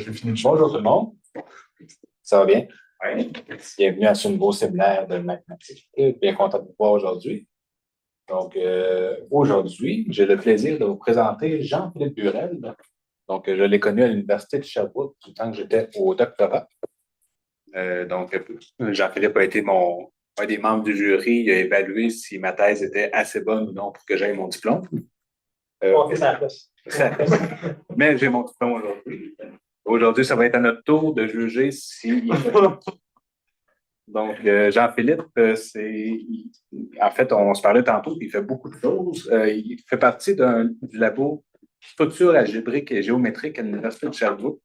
Bonjour tout le monde. Ça va bien? Oui. Bienvenue à ce nouveau séminaire de mathématiques. Bien content de vous voir aujourd'hui. Donc, aujourd'hui, j'ai le plaisir de vous présenter Jean-Philippe Burel. Donc, je l'ai connu à l'Université de Sherbrooke du temps que j'étais au doctorat. Jean-Philippe a été un des membres du jury. Il a évalué si ma thèse était assez bonne ou non pour que j'aie mon diplôme. On fait ça à la place. Mais j'ai mon diplôme aujourd'hui. Aujourd'hui, ça va être à notre tour de juger si. Donc, Jean-Philippe, en fait, on se parlait tantôt, il fait beaucoup de choses. Il fait partie du labo structure algébrique et géométrique à l'Université de Sherbrooke.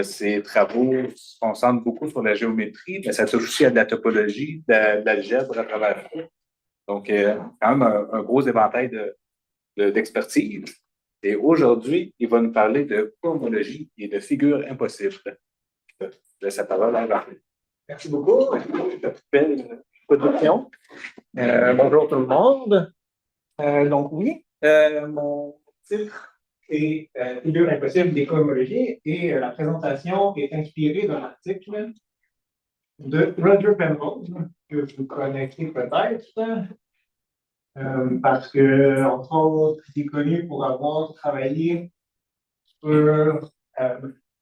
Ses travaux se concentrent beaucoup sur la géométrie, mais ça touche aussi à de la topologie, de l'algèbre à travers ça. Donc, quand même un gros éventail d'expertise. Et aujourd'hui, il va nous parler de cohomologie et de figures impossibles. Je laisse la parole à Jean-Philippe. Merci beaucoup. Belle introduction. Bonjour tout le monde. Donc oui, mon titre est Figures impossibles des cohomologies et la présentation est inspirée d'un article de Roger Penrose, que vous connaissez peut-être, parce que, entre autres, il est connu pour avoir travaillé sur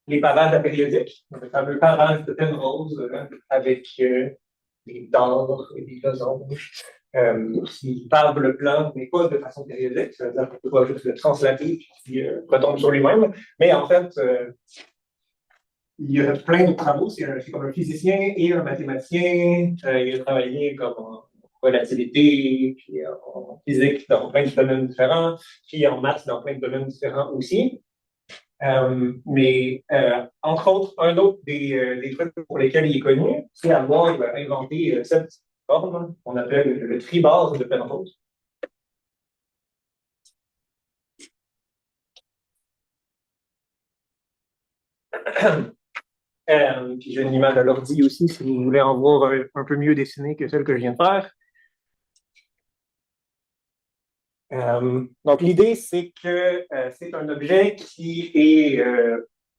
les pavages apériodiques, le fameux pavage de Penrose avec des dors et des losanges qui pavent le plan, mais pas de façon périodique, c'est-à-dire qu'on peut pas juste le translater puis retombe sur lui-même, mais en fait, il y a plein de travaux, c'est comme un physicien et un mathématicien, il a travaillé comme en relativité, puis en physique dans plein de domaines différents, puis en maths dans plein de domaines différents aussi. Entre autres, un autre des trucs pour lesquels il est connu, c'est avoir inventé cette forme qu'on appelle le tribase de Penrose. Puis j'ai une image à l'ordi aussi, si vous voulez en voir un peu mieux dessinée que celle que je viens de faire. Donc, l'idée, c'est que c'est un objet qui est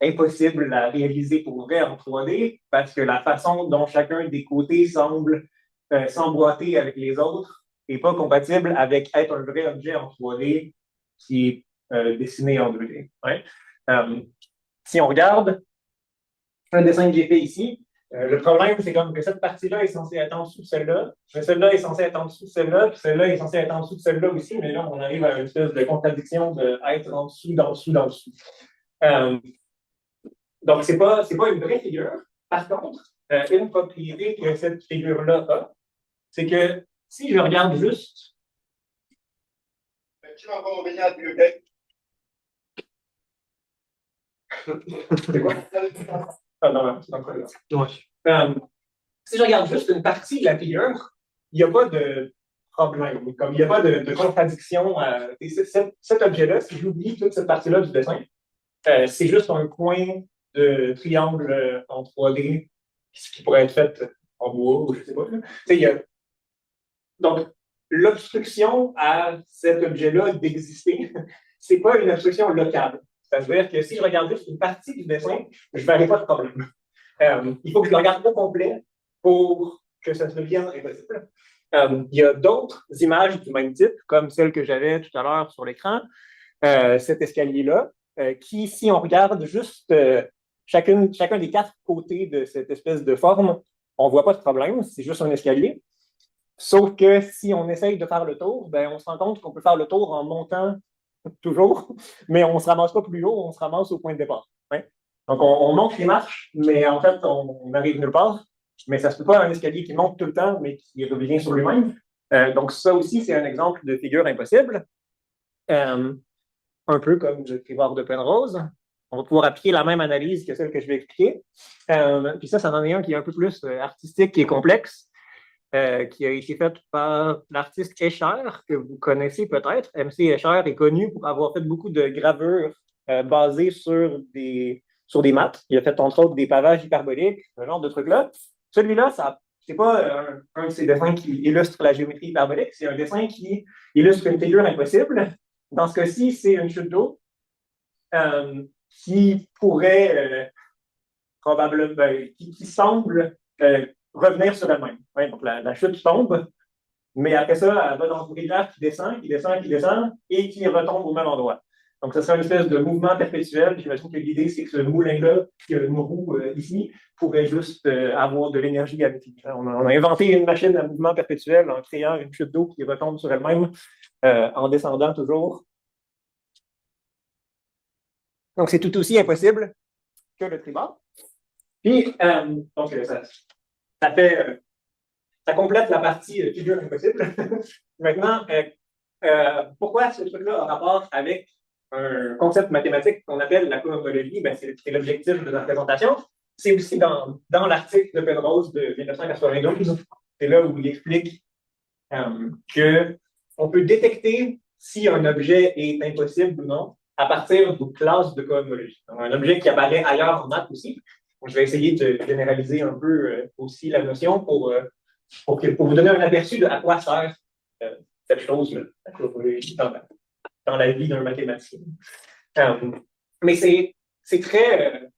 impossible à réaliser pour vrai en 3D parce que la façon dont chacun des côtés semble s'emboîter avec les autres n'est pas compatible avec être un vrai objet en 3D qui est dessiné en 2D. Ouais. Si on regarde un dessin que j'ai fait ici, le problème, c'est comme que cette partie-là est censée être en dessous de celle-là, mais celle-là est censée être en dessous de celle-là, puis celle-là est censée être en dessous de celle-là aussi, mais là, on arrive à une espèce de contradiction d'être en dessous, d'en dessous, d'en dessous. Donc, c'est pas une vraie figure. Par contre, une propriété que cette figure-là a, c'est que si je regarde juste. Qui va encore venir à la bibliothèque? C'est quoi? Ah non, c'est encore là. Ouais. Si je regarde juste une partie de la figure, il n'y a pas de problème. Comme il n'y a pas de contradiction. Cet objet-là, si j'oublie toute cette partie-là du dessin, c'est juste un coin de triangle en 3D qui pourrait être fait en bois ou je ne sais pas. Donc, l'obstruction à cet objet-là d'exister, ce n'est pas une obstruction locale. C'est-à-dire que si je regarde juste une partie du dessin, je ne verrai pas de problème. Il faut que je le regarde au complet pour que ça devienne impossible. Il y a d'autres images du même type, comme celle que j'avais tout à l'heure sur l'écran, cet escalier-là, qui, si on regarde juste chacun des 4 côtés de cette espèce de forme, on ne voit pas de problème, c'est juste un escalier. Sauf que si on essaye de faire le tour, ben, on se rend compte qu'on peut faire le tour en montant toujours, mais on ne se ramasse pas plus haut, on se ramasse au point de départ. Ouais. Donc, on monte les marches, mais en fait, on n'arrive nulle part. Mais ça ne se peut pas un escalier qui monte tout le temps, mais qui revient sur lui-même. Donc, ça aussi, c'est un exemple de figure impossible. Un peu comme le tribord de Penrose. On va pouvoir appliquer la même analyse que celle que je vais expliquer. Puis ça en est un qui est un peu plus artistique et complexe, qui a été fait par l'artiste Escher, que vous connaissez peut-être. M.C. Escher est connu pour avoir fait beaucoup de gravures basées sur des maths. Il a fait entre autres des pavages hyperboliques, ce genre de trucs-là. Celui-là, c'est pas un de ces dessins qui illustre la géométrie hyperbolique, c'est un dessin qui illustre une figure impossible. Dans ce cas-ci, c'est une chute d'eau. qui pourrait probablement, qui semble revenir sur elle-même. Ouais, donc la chute tombe, mais après ça, elle va dans une rivière qui descend, qui descend, qui descend, et qui retombe au même endroit. Donc, ce serait une espèce de mouvement perpétuel. J'imagine que l'idée, c'est que ce moulin-là, qui a une roue ici, pourrait juste avoir de l'énergie avec lui. On a inventé une machine à mouvement perpétuel en créant une chute d'eau qui retombe sur elle-même en descendant toujours. Donc, c'est tout aussi impossible que le tribord. Puis, donc, ça fait, ça complète la partie figure impossible. Maintenant, pourquoi ce truc-là a rapport avec un concept mathématique qu'on appelle la cohomologie? Ben, c'est l'objectif de la présentation. C'est aussi dans l'article de Penrose de 1992. C'est là où il explique qu'on peut détecter si un objet est impossible ou non à partir d'une classe de cohomologie. Donc, un objet qui apparaît ailleurs en maths aussi. Donc, je vais essayer de généraliser un peu aussi la notion pour vous donner un aperçu de à quoi sert cette chose-là, la cohomologie dans la vie d'un mathématicien. Mais c'est très.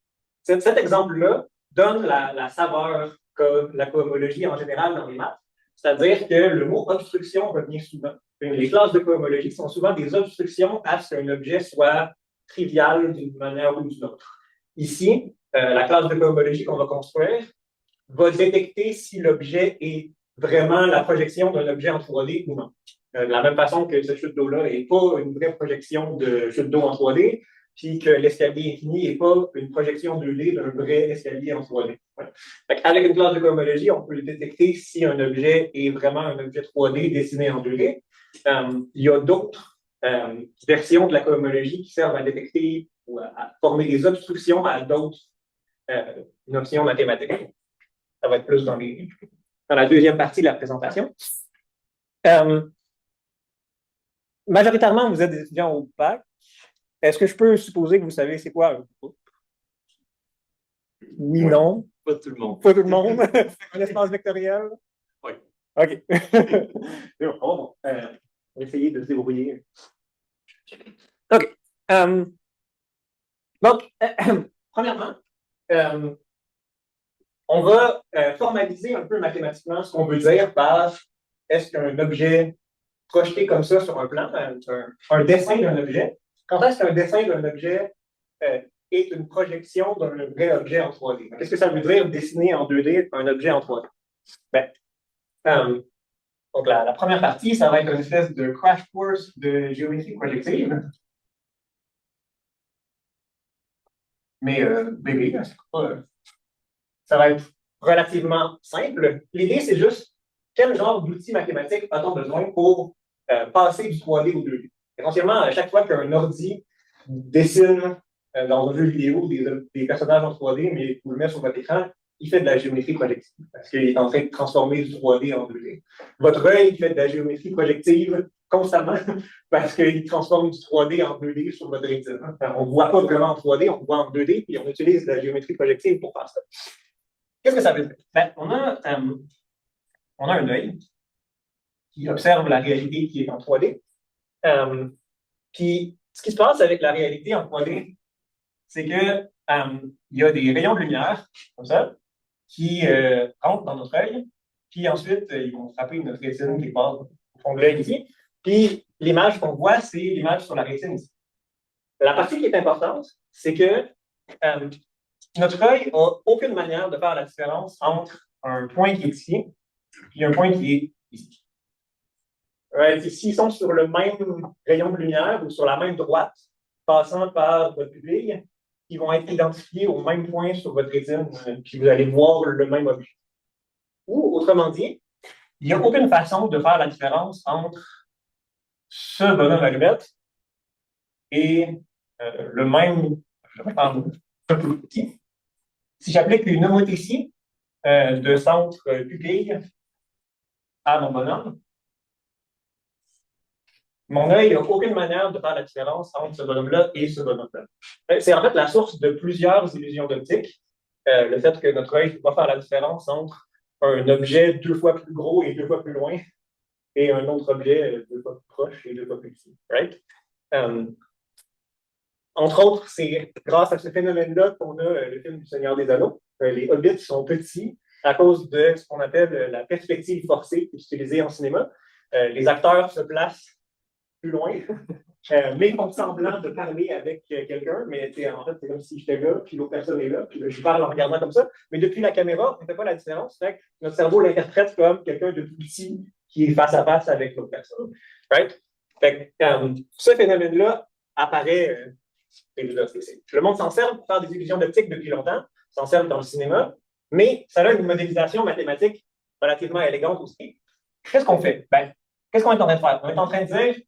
Cet exemple-là donne la saveur que la cohomologie en général dans les maths. C'est-à-dire que le mot obstruction revient souvent. Les classes de cohomologie sont souvent des obstructions à ce qu'un objet soit trivial d'une manière ou d'une autre. Ici, la classe de cohomologie qu'on va construire va détecter si l'objet est vraiment la projection d'un objet en 3D ou non. De la même façon que cette chute d'eau-là n'est pas une vraie projection de chute d'eau en 3D, puis que l'escalier infini n'est pas une projection 2D d'un vrai escalier en 3D. Ouais. Avec une classe de cohomologie, on peut détecter si un objet est vraiment un objet 3D dessiné en 2D. Il y a d'autres versions de la cohomologie qui servent à détecter ou à former des obstructions à d'autres notions mathématiques. Ça va être plus dans la deuxième partie de la présentation. Majoritairement, vous êtes des étudiants au bac. Est-ce que je peux supposer que vous savez c'est quoi un groupe? Oui, non. Pas tout le monde. Pas tout le monde. Un espace vectoriel? Oui. OK. On va essayer de se débrouiller. OK. Donc, premièrement, on va formaliser un peu mathématiquement ce qu'on veut dire par est-ce qu'un objet projeté comme ça sur un plan, un dessin d'un objet, quand est-ce qu'un dessin d'un objet est une projection d'un vrai objet en 3D? Qu'est-ce que ça veut dire dessiner en 2D un objet en 3D? Ben, donc la première partie, ça va être une espèce de crash course de géométrie projective. Mais bébé, ça va être relativement simple. L'idée, c'est juste quel genre d'outils mathématiques a-t-on besoin pour passer du 3D au 2D? Essentiellement, à chaque fois qu'un ordi dessine dans un jeu vidéo des personnages en 3D, mais vous le mettez sur votre écran, il fait de la géométrie projective parce qu'il est en train de transformer du 3D en 2D. Votre œil fait de la géométrie projective constamment parce qu'il transforme du 3D en 2D sur votre rétine. On ne voit pas vraiment en 3D, on voit en 2D, puis on utilise de la géométrie projective pour faire ça. Qu'est-ce que ça veut dire? Ben, on a un œil qui observe la réalité qui est en 3D. Puis, ce qui se passe avec la réalité en 3D, c'est que il y a des rayons de lumière, comme ça, qui rentrent dans notre œil, puis ensuite, ils vont frapper notre rétine qui part au fond de l'œil ici. Puis, l'image qu'on voit, c'est l'image sur la rétine ici. La partie qui est importante, c'est que notre œil n'a aucune manière de faire la différence entre un point qui est ici et un point qui est ici. S'ils sont sur le même rayon de lumière ou sur la même droite, passant par votre pupille, ils vont être identifiés au même point sur votre rétine, puis vous allez voir le même objet. Ou, autrement dit, il n'y a aucune façon de faire la différence entre ce bonhomme allumette et le même, je vais faire un peu petit. Si j'applique une homothétie de centre pupille à mon bonhomme, mon œil n'a aucune manière de faire la différence entre ce bonhomme-là et ce bonhomme-là. C'est en fait la source de plusieurs illusions d'optique, le fait que notre œil ne peut pas faire la différence entre un objet 2 fois plus gros et 2 fois plus loin et un autre objet 2 fois plus proche et 2 fois plus petit. Right? Entre autres, c'est grâce à ce phénomène-là qu'on a le film du Seigneur des Anneaux. Les hobbits sont petits à cause de ce qu'on appelle la perspective forcée utilisée en cinéma. Les acteurs se placent plus loin, mais font semblant de parler avec quelqu'un, mais en fait, c'est comme si j'étais là, puis l'autre personne est là, puis je parle en regardant comme ça. Mais depuis la caméra, on ne fait pas la différence. Fait que notre cerveau l'interprète comme quelqu'un de tout petit qui est face à face avec l'autre personne. Right? Fait que, ce phénomène-là apparaît. Le monde s'en sert pour faire des illusions d'optique depuis longtemps, s'en sert dans le cinéma, mais ça a une modélisation mathématique relativement élégante aussi. Qu'est-ce qu'on fait? Ben, qu'est-ce qu'on est en train de faire? On est en train de dire,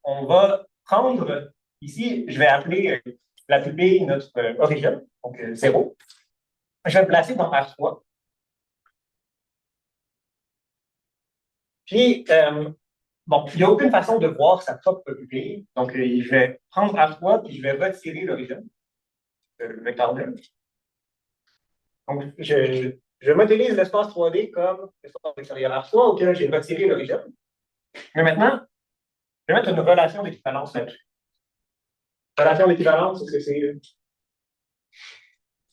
on va prendre, ici, je vais appeler la pupille notre origine, donc 0. Je vais le placer dans R3. Puis, bon, il n'y a aucune façon de voir sa propre pupille. Donc, je vais prendre R3 puis je vais retirer l'origine, le vecteur 2. Donc, je modélise l'espace 3D comme l'espace vectoriel R3 auquel j'ai retiré l'origine. Mais maintenant, je vais mettre une relation d'équivalence là-dessus. Relation d'équivalence, c'est que c'est.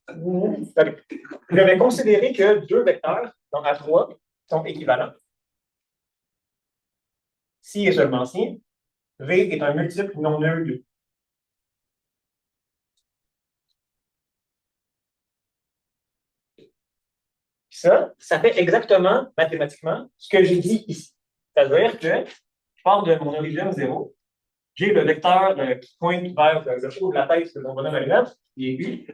Je vais considérer que deux vecteurs dans R3 sont équivalents. Si et seulement si, V est un multiple non nul de. Ça fait exactement, mathématiquement, ce que j'ai dit ici. C'est-à-dire que je pars de mon origine 0, j'ai le vecteur qui pointe vers le haut de la tête de mon bonhomme à lunettes, qui est U.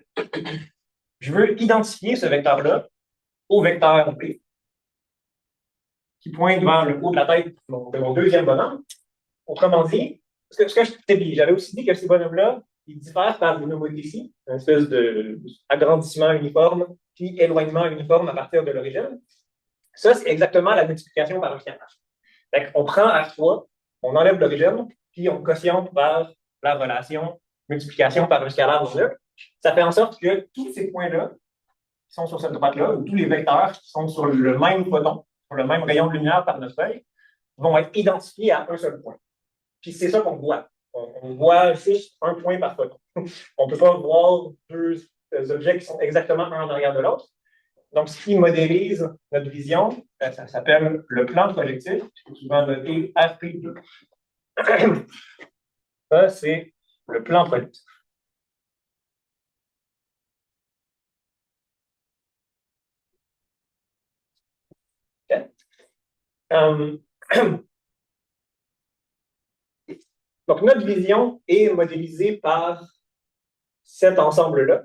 Je veux identifier ce vecteur-là au vecteur B, qui pointe vers le haut de la tête de mon deuxième bonhomme. Autrement dit, ce que je t'ai dit, j'avais aussi dit que ces bonhommes-là, ils diffèrent par une homothétie, une espèce d'agrandissement uniforme, puis éloignement uniforme à partir de l'origine. Ça, c'est exactement la multiplication par un scalar. On prend R3, on enlève l'origine, puis on quotiente par la relation multiplication par un scalar non nul. Ça fait en sorte que tous ces points-là, qui sont sur cette droite-là, ou tous les vecteurs qui sont sur le même photon, sur le même rayon de lumière par notre feuille, vont être identifiés à un seul point. Puis c'est ça qu'on voit. On voit juste un point par photon. On ne peut pas voir deux objets qui sont exactement un en arrière de l'autre. Donc, ce qui modélise notre vision, ça s'appelle le plan projectif, souvent noté RP2. Ça, c'est le plan projectif. Okay. Donc, notre vision est modélisée par cet ensemble-là.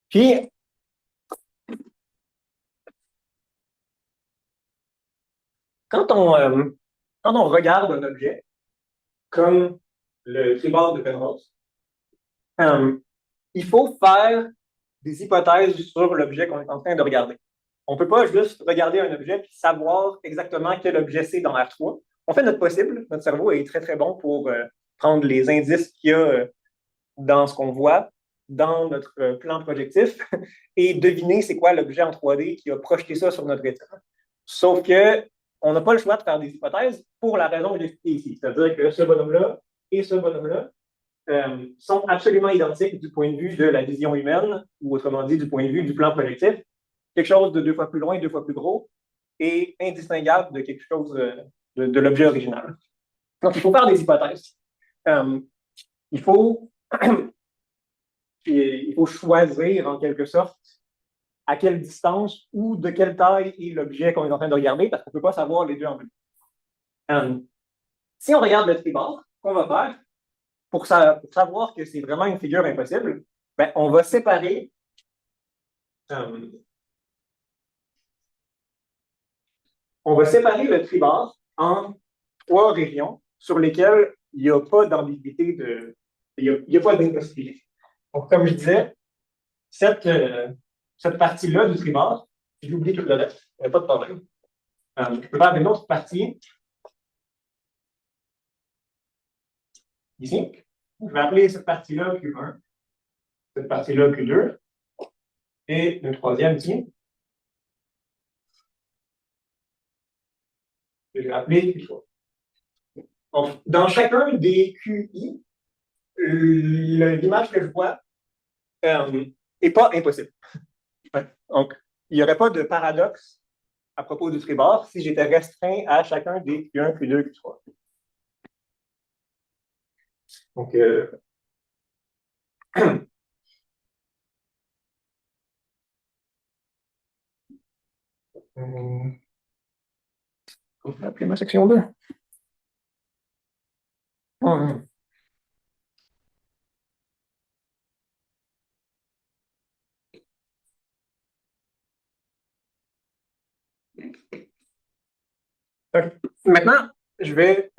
Puis, quand on regarde un objet, comme le tribord de Penrose, il faut faire des hypothèses sur l'objet qu'on est en train de regarder. On ne peut pas juste regarder un objet et savoir exactement quel objet c'est dans R3. On fait notre possible. Notre cerveau est très, très bon pour prendre les indices qu'il y a dans ce qu'on voit, dans notre plan projectif, et deviner c'est quoi l'objet en 3D qui a projeté ça sur notre écran. Sauf que on n'a pas le choix de faire des hypothèses pour la raison que j'ai expliquée ici. C'est-à-dire que ce bonhomme-là et ce bonhomme-là sont absolument identiques du point de vue de la vision humaine, ou autrement dit, du point de vue du plan projectif. Quelque chose de 2 fois plus loin, 2 fois plus gros, et indistinguable de quelque chose de l'objet original. Donc, il faut faire des hypothèses. Il faut choisir, en quelque sorte, à quelle distance ou de quelle taille est l'objet qu'on est en train de regarder, parce qu'on ne peut pas savoir les deux en même. Si on regarde le tribord, qu'on va faire, pour savoir que c'est vraiment une figure impossible, ben, on va séparer le tribord en 3 régions sur lesquelles il n'y a pas d'ambiguïté, il n'y a pas d'impossibilité. Donc, comme je disais, cette partie-là du tribord, j'oublie tout le reste, il n'y a pas de problème. Je peux faire une autre partie ici. Je vais appeler cette partie-là Q1, cette partie-là Q2, et une troisième ici. Je vais appeler Q3. Donc, dans chacun des QI, l'image que je vois n'est pas impossible. Donc, il n'y aurait pas de paradoxe à propos du tribord si j'étais restreint à chacun des Q1, Q2, Q3. Donc, on va appeler ma section 2. Maintenant, je vais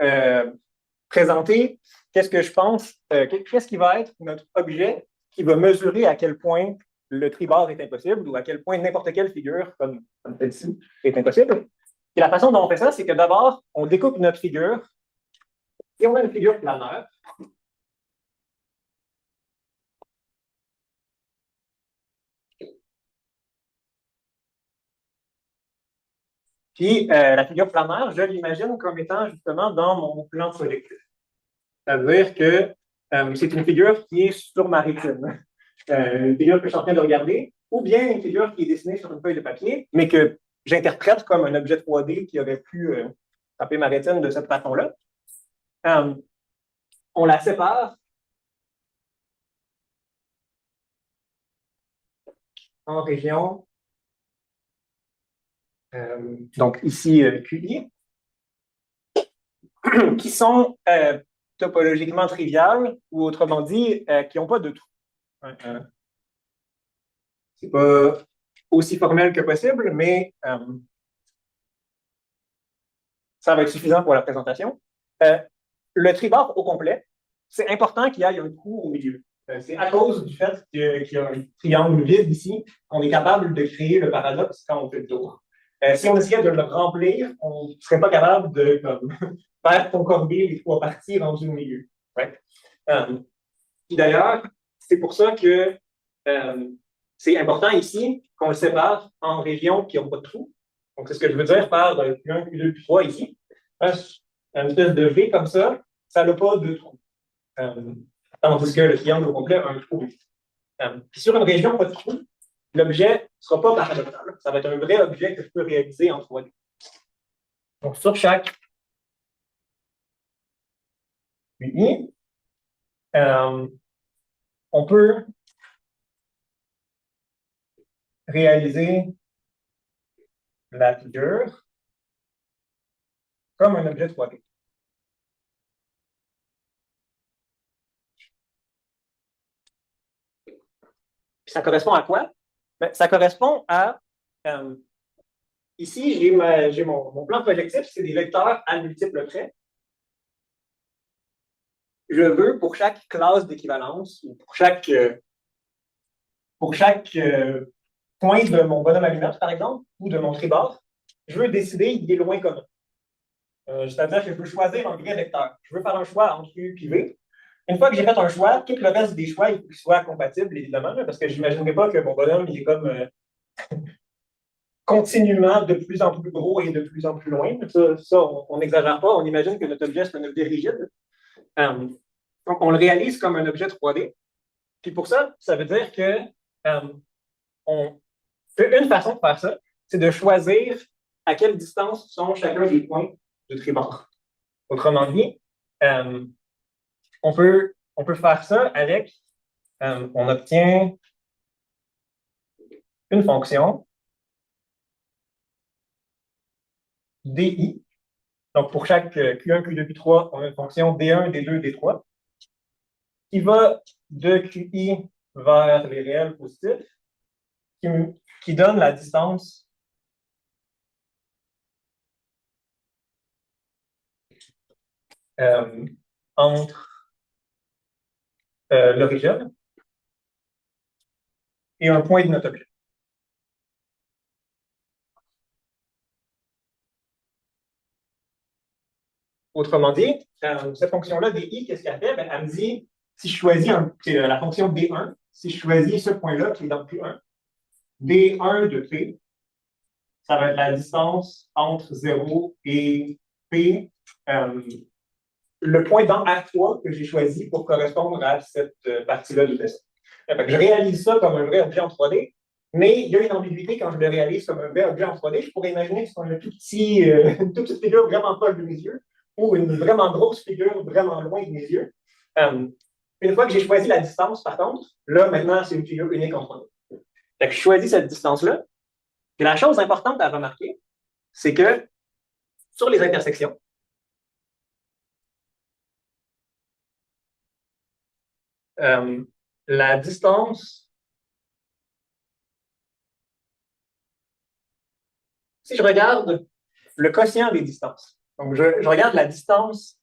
présenter qu'est-ce que je pense, qu'est-ce qui va être notre objet qui va mesurer à quel point le tribord est impossible ou à quel point n'importe quelle figure, comme celle-ci, est impossible. Et la façon dont on fait ça, c'est que d'abord, on découpe notre figure et on a une figure planaire. Puis la figure planaire, je l'imagine comme étant justement dans mon plan projectif. C'est-à-dire que c'est une figure qui est sur ma rétine. Une figure que je suis en train de regarder, ou bien une figure qui est dessinée sur une feuille de papier, mais que j'interprète comme un objet 3D qui aurait pu frapper ma rétine de cette façon-là. On la sépare en régions, donc ici QI, qui sont topologiquement triviales, ou autrement dit, qui n'ont pas de trou. C'est pas aussi formel que possible, mais ça va être suffisant pour la présentation. Le tribord au complet, c'est important qu'il y ait un trou au milieu. C'est à cause du fait qu'il y a un triangle vide ici qu'on est capable de créer le paradoxe quand on fait le tour. Si on essayait de le remplir, on ne serait pas capable de faire concorder les trois parties rendues au milieu. Ouais. D'ailleurs, c'est pour ça que c'est important ici qu'on le sépare en régions qui n'ont pas de trou. Donc, c'est ce que je veux dire par Q1, Q2, Q3 ici. Une espèce de V comme ça n'a pas de trou. Tandis que le triangle au complet a un trou. Puis sur une région pas de trou, l'objet ne sera pas paradoxal. Ça va être un vrai objet que je peux réaliser en 3D. Donc, sur chaque UI, on peut réaliser la figure comme un objet 3D. Puis ça correspond à quoi? Ben, ça correspond à ici, j'ai mon plan projectif, c'est des vecteurs à multiples traits. Je veux, pour chaque classe d'équivalence, ou pour chaque point de mon bonhomme allumette, par exemple, ou de mon tribord, je veux décider des loin communs. C'est-à-dire que je veux choisir un vrai vecteur. Je veux faire un choix entre U et V. Une fois que j'ai fait un choix, tout le reste des choix, il faut qu'ils soient compatibles, évidemment, parce que je n'imaginerais pas que mon bonhomme, il est comme continuellement de plus en plus gros et de plus en plus loin. Ça on n'exagère pas. On imagine que notre objet, c'est un objet rigide. Donc, on le réalise comme un objet 3D. Puis pour ça, ça veut dire que une façon de faire ça, c'est de choisir à quelle distance sont chacun des points du tribord. Autrement dit, on peut faire ça avec, on obtient une fonction DI. Donc, pour chaque Q1, Q2, Q3, on a une fonction D1, D2, D3 qui va de QI vers les réels positifs, qui donne la distance entre l'origine et un point de notre objet. Autrement dit, cette fonction-là, DI, qu'est-ce qu'elle fait? Ben, elle me dit, si je choisis la fonction D1, si je choisis ce point-là qui est dans Q1, D1 de P, ça va être la distance entre 0 et P le point dans R3 que j'ai choisi pour correspondre à cette partie-là du dessin. Je réalise ça comme un vrai objet en 3D, mais il y a une ambiguïté quand je le réalise comme un vrai objet en 3D. Je pourrais imaginer que c'est une toute petite figure vraiment proche de mes yeux ou une vraiment grosse figure vraiment loin de mes yeux. Une fois que j'ai choisi la distance, par contre, là, maintenant, c'est une figure unique en 3D. Je choisis cette distance-là. Et la chose importante à remarquer, c'est que sur les intersections, la distance, si je regarde le quotient des distances, donc je regarde la distance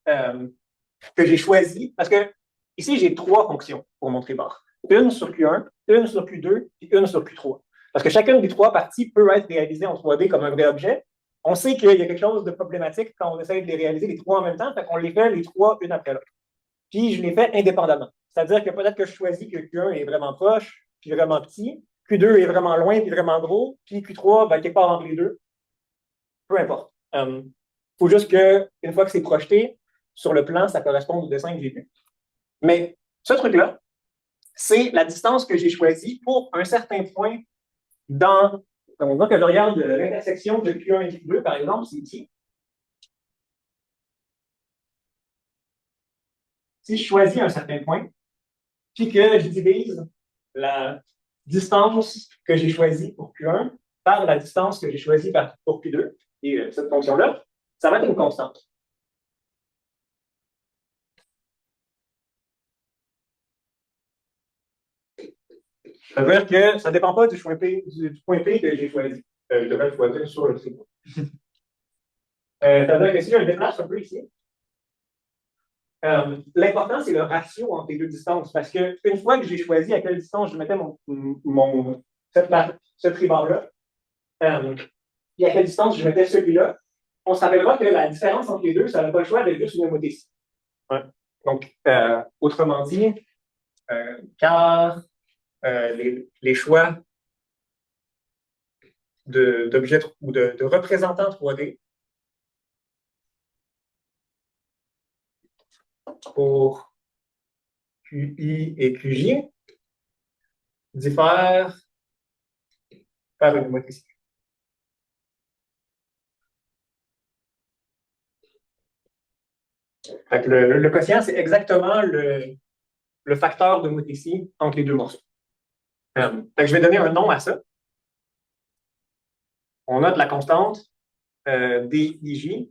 que j'ai choisie, parce que ici, j'ai trois fonctions pour mon tribord. Une sur Q1, une sur Q2, et une sur Q3. Parce que chacune des trois parties peut être réalisée en 3D comme un vrai objet. On sait qu'il y a quelque chose de problématique quand on essaie de les réaliser les trois en même temps, fait qu'on les fait les trois une après l'autre. Puis je les fais indépendamment. C'est-à-dire que peut-être que je choisis que Q1 est vraiment proche, puis vraiment petit, Q2 est vraiment loin, puis vraiment gros, puis Q3, ben, quelque part entre les deux. Peu importe. Il faut juste qu'une fois que c'est projeté, sur le plan, ça correspond au dessin que j'ai vu. Mais ce truc-là, c'est la distance que j'ai choisie pour un certain point dans. Donc, que je regarde l'intersection de Q1 et Q2, par exemple, c'est ici. Si je choisis un certain point, puis que je divise la distance que j'ai choisie pour Q1 par la distance que j'ai choisie pour Q2, et cette fonction-là, ça va être une constante. Ça veut dire que ça ne dépend pas du point P que j'ai choisi. Je devrais le choisir sur le tribord. Ça veut dire que si je le déplace un peu ici, l'important, c'est le ratio entre les deux distances. Parce qu'une fois que j'ai choisi à quelle distance je mettais ce tribord-là, et à quelle distance je mettais celui-là, on se rappellera que la différence entre les deux, ça n'a pas le choix d'être juste une homothétie. Ouais. Donc, autrement dit, car les choix d'objets ou de représentants 3D pour QI et QJ diffèrent par une homothétie. Le quotient, c'est exactement le facteur d'homothétie entre les deux morceaux. Je vais donner un nom à ça. On note la constante DIJ,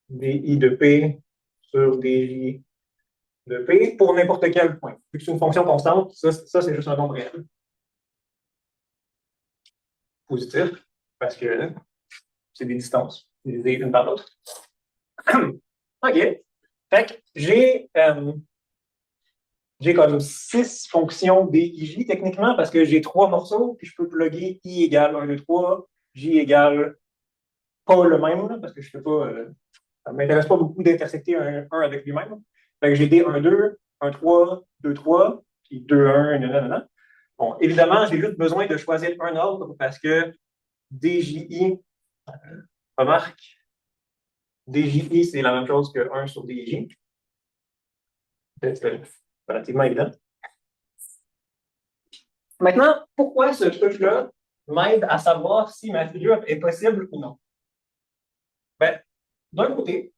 DI de P sur DJ de P pour n'importe quel point. Vu que c'est une fonction constante, ça c'est juste un nombre réel. Positif, parce que c'est des distances divisées une par l'autre. OK. Fait que j'ai comme 6 fonctions DIJ techniquement parce que j'ai 3 morceaux, puis je peux plugger I égale 1, 2, 3, J égale pas le même, là, parce que je ne fais pas. Ça ne m'intéresse pas beaucoup d'intersecter un avec lui-même. Fait que j'ai des 1, 2, 1, 3, 2, 3, puis 2, 1, nanana. Bon, évidemment, j'ai juste besoin de choisir un ordre parce que DJI, remarque, DJI, c'est la même chose que 1 sur DJ. C'est relativement évident. Maintenant, pourquoi ce truc-là m'aide à savoir si ma figure est possible ou non? Ben, d'un côté,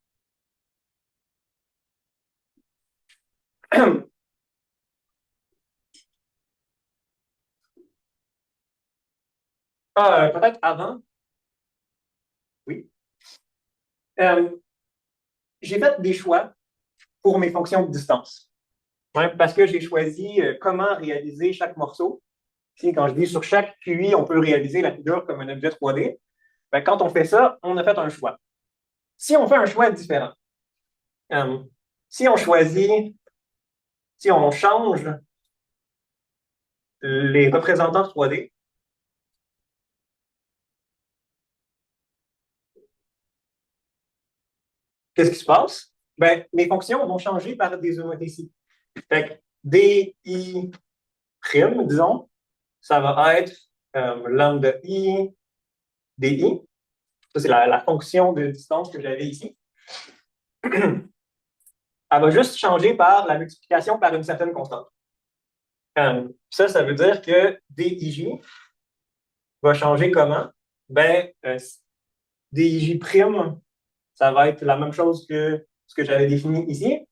peut-être avant, oui. J'ai fait des choix pour mes fonctions de distance. Ouais, parce que j'ai choisi comment réaliser chaque morceau. Quand je dis sur chaque QI, on peut réaliser la figure comme un objet 3D. Ben, quand on fait ça, on a fait un choix. Si on fait un choix différent, si on choisit, si on change les représentants 3D, qu'est-ce qui se passe? Ben, mes fonctions vont changer par des homothéties. Fait que DI', disons, ça va être lambda I DI. Ça, c'est la fonction de distance que j'avais ici. elle va juste changer par la multiplication par une certaine constante. Ça veut dire que DIJ va changer comment? Ben, DIJ prime, ça va être la même chose que ce que j'avais défini ici.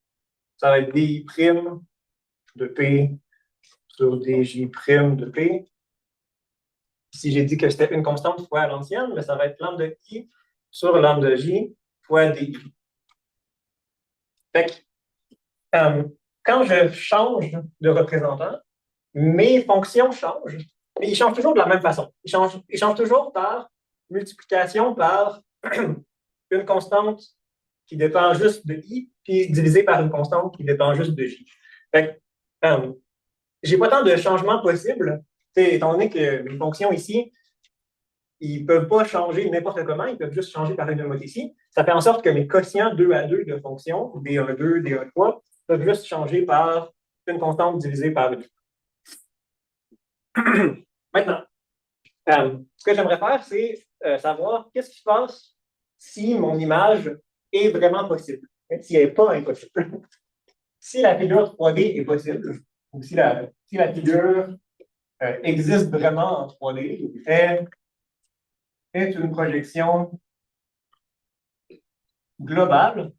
Ça va être DI prime de P sur DJ prime de P. Si j'ai dit que c'était une constante fois l'ancienne, mais ça va être lambda I sur lambda J fois DI. Fait que, quand je change de représentant, mes fonctions changent, mais ils changent toujours de la même façon. Ils changent toujours par multiplication par une constante qui dépend juste de I, puis divisée par une constante qui dépend juste de J. Fait que, j'ai pas tant de changements possibles, étant donné que mes fonctions ici, ils ne peuvent pas changer n'importe comment, ils peuvent juste changer par une mode ici. Ça fait en sorte que mes quotients 2 à 2 de fonctions, D1,2, D1,3, peuvent juste changer par une constante divisée par 2. Maintenant, ce que j'aimerais faire, c'est savoir qu'est-ce qui se passe si mon image est vraiment possible, si elle n'est pas impossible. Si la figure 3D est possible, ou si la figure existe vraiment en 3D, est une projection globale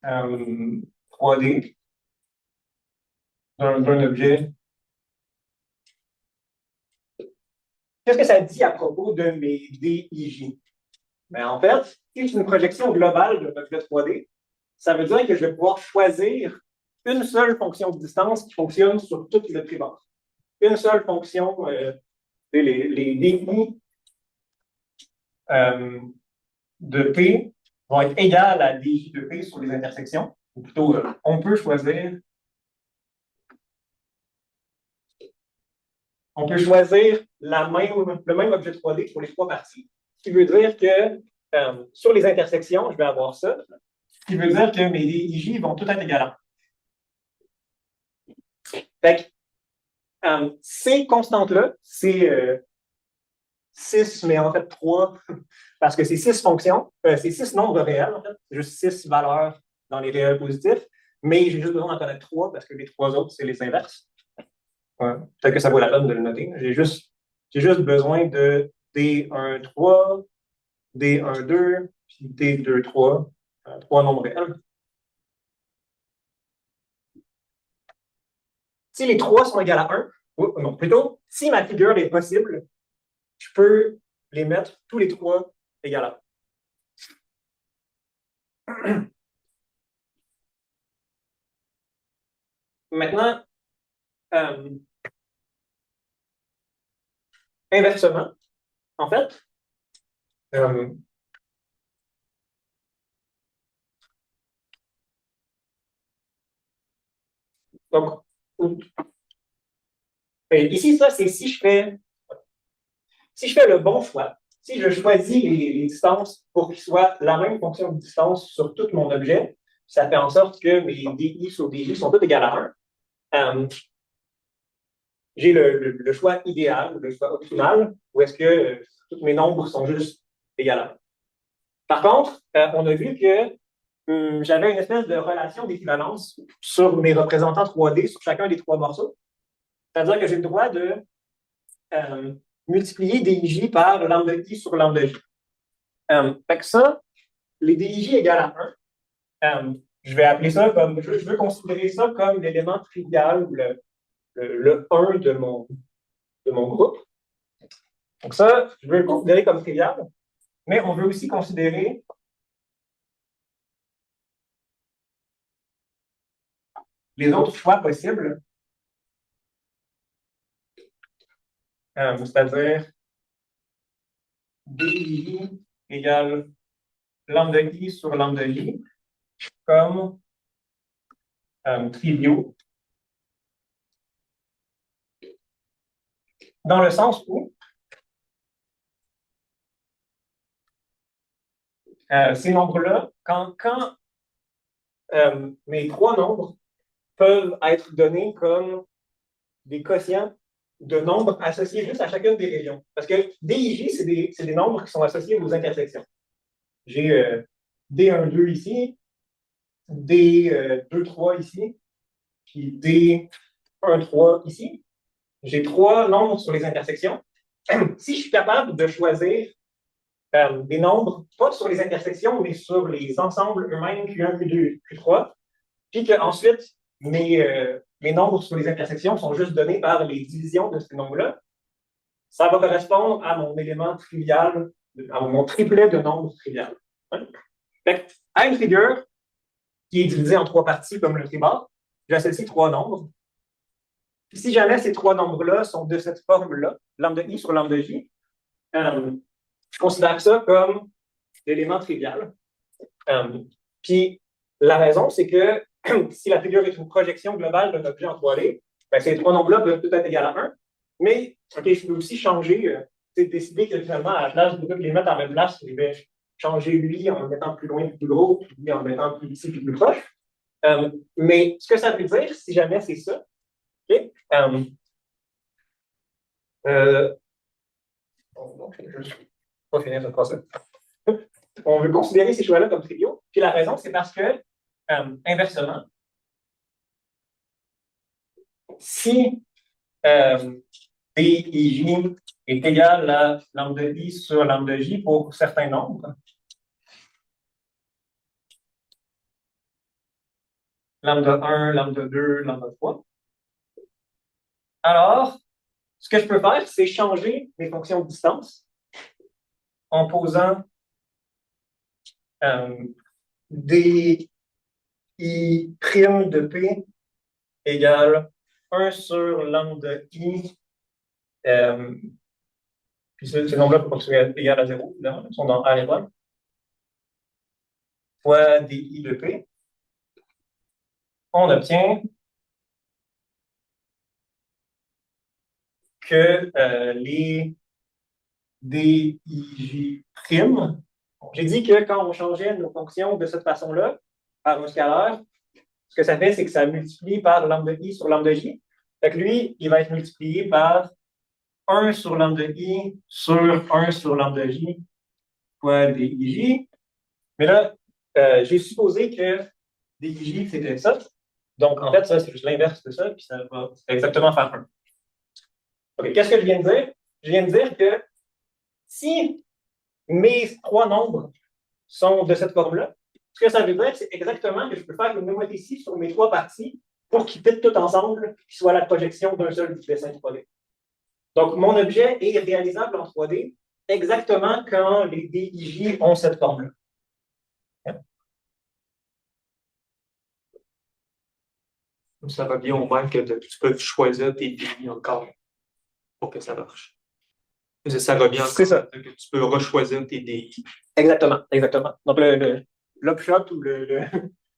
3D d'un objet. Qu'est-ce que ça dit à propos de mes DIJ? Ben, en fait, si c'est une projection globale d'un objet 3D, ça veut dire que je vais pouvoir choisir une seule fonction de distance qui fonctionne sur toutes les tribantes. Une seule fonction, les DI de P vont être égales à DJ de P sur les intersections. Ou plutôt, on peut choisir le même objet 3D pour les trois parties. Ce qui veut dire que sur les intersections, je vais avoir ça. Ce qui veut dire que mes DIJ vont tout être égales. Fait que, ces constantes-là, c'est 6, mais en fait 3, parce que c'est 6 fonctions, c'est 6 nombres réels, en fait. C'est juste 6 valeurs dans les réels positifs, mais j'ai juste besoin d'en connaître 3 parce que les 3 autres, c'est les inverses. Ouais. Peut-être que ça vaut la peine de le noter. J'ai juste besoin de D1,3, D1,2, puis D2,3, 3 nombres réels. Si les 3 sont égales à 1, non, plutôt, si ma figure est possible, je peux les mettre tous les 3 égales à 1. Maintenant, inversement, en fait, donc, ici, ça, c'est si je fais le bon choix, si je choisis les distances pour qu'ils soient la même fonction de distance sur tout mon objet, ça fait en sorte que mes DI sur DI sont toutes égales à 1. J'ai le choix idéal, le choix optimal, où est-ce que tous mes nombres sont juste égales à 1. Par contre, on a vu que j'avais une espèce de relation d'équivalence sur mes représentants 3D sur chacun des 3 morceaux. C'est-à-dire que j'ai le droit de multiplier DIJ par lambda I sur lambda J. Fait que ça, les DIJ égales à 1, je vais appeler ça comme, je veux considérer ça comme l'élément trivial ou le 1 de mon groupe. Donc ça, je veux le considérer comme trivial, mais on veut aussi considérer les autres choix possibles, c'est-à-dire DI égale lambda I sur lambda J comme triviaux, dans le sens où ces nombres-là, quand mes 3 nombres peuvent être donnés comme des quotients de nombres associés juste à chacune des régions. Parce que DIJ, c'est des nombres qui sont associés aux intersections. J'ai D1, 2 ici, D2, 3 ici, puis D1, 3 ici. J'ai 3 nombres sur les intersections. Si je suis capable de choisir des nombres, pas sur les intersections, mais sur les ensembles eux-mêmes, Q1, Q2, Q3, puis qu'ensuite, mes nombres sur les intersections sont juste donnés par les divisions de ces nombres-là, ça va correspondre à mon élément trivial, à mon triplet de nombres trivial. Fait à une figure qui est divisée en 3 parties comme le tribord, j'associe 3 nombres. Puis si jamais ces 3 nombres-là sont de cette forme-là, lambda i sur lambda j, je considère ça comme l'élément trivial. Puis la raison, c'est que si la figure est une projection globale d'un objet en 3D, ben, ces 3 nombres-là peuvent tout être égal à 1. Mais je peux aussi changer, décider que finalement, à la place de les mettre en même place, je vais changer lui en le mettant plus loin, plus gros, puis lui en le mettant plus ici, puis plus proche. Mais ce que ça veut dire, si jamais c'est ça, okay, donc, je ne vais pas finir cette phrase. On veut considérer ces choix-là comme triviaux. Puis la raison, c'est parce que, inversement, si DIJ est égal à lambda I sur lambda J pour certains nombres, lambda 1, lambda 2, lambda 3, alors, ce que je peux faire, c'est changer mes fonctions de distance en posant DI' de P égale 1 sur lambda I. Puis ces nombres-là peuvent continuer à être égal à 0, évidemment, ils sont dans A et 1, fois DI de P. On obtient que les DIJ', j'ai dit que quand on changeait nos fonctions de cette façon-là, par un scalaire, ce que ça fait, c'est que ça multiplie par lambda I sur lambda J. Fait que lui, il va être multiplié par 1 sur lambda I sur 1 sur lambda J fois DIJ. Mais là, j'ai supposé que DIJ, c'était ça. Donc, en fait, ça, c'est juste l'inverse de ça, puis ça va exactement faire 1. OK, qu'est-ce que je viens de dire? Je viens de dire que si mes 3 nombres sont de cette forme-là, ce que ça veut dire, c'est exactement que je peux faire une homothétie sur mes 3 parties pour qu'ils fitent tout ensemble, qu'ils soient la projection d'un seul dessin 3D. Donc, mon objet est réalisable en 3D exactement quand les DIJ ont cette forme-là. Ça va bien au moins que tu peux choisir tes DI encore pour que ça marche. Ça revient c'est ça. Que tu peux rechoisir tes DI. Exactement, exactement. Donc, l'upshot ou le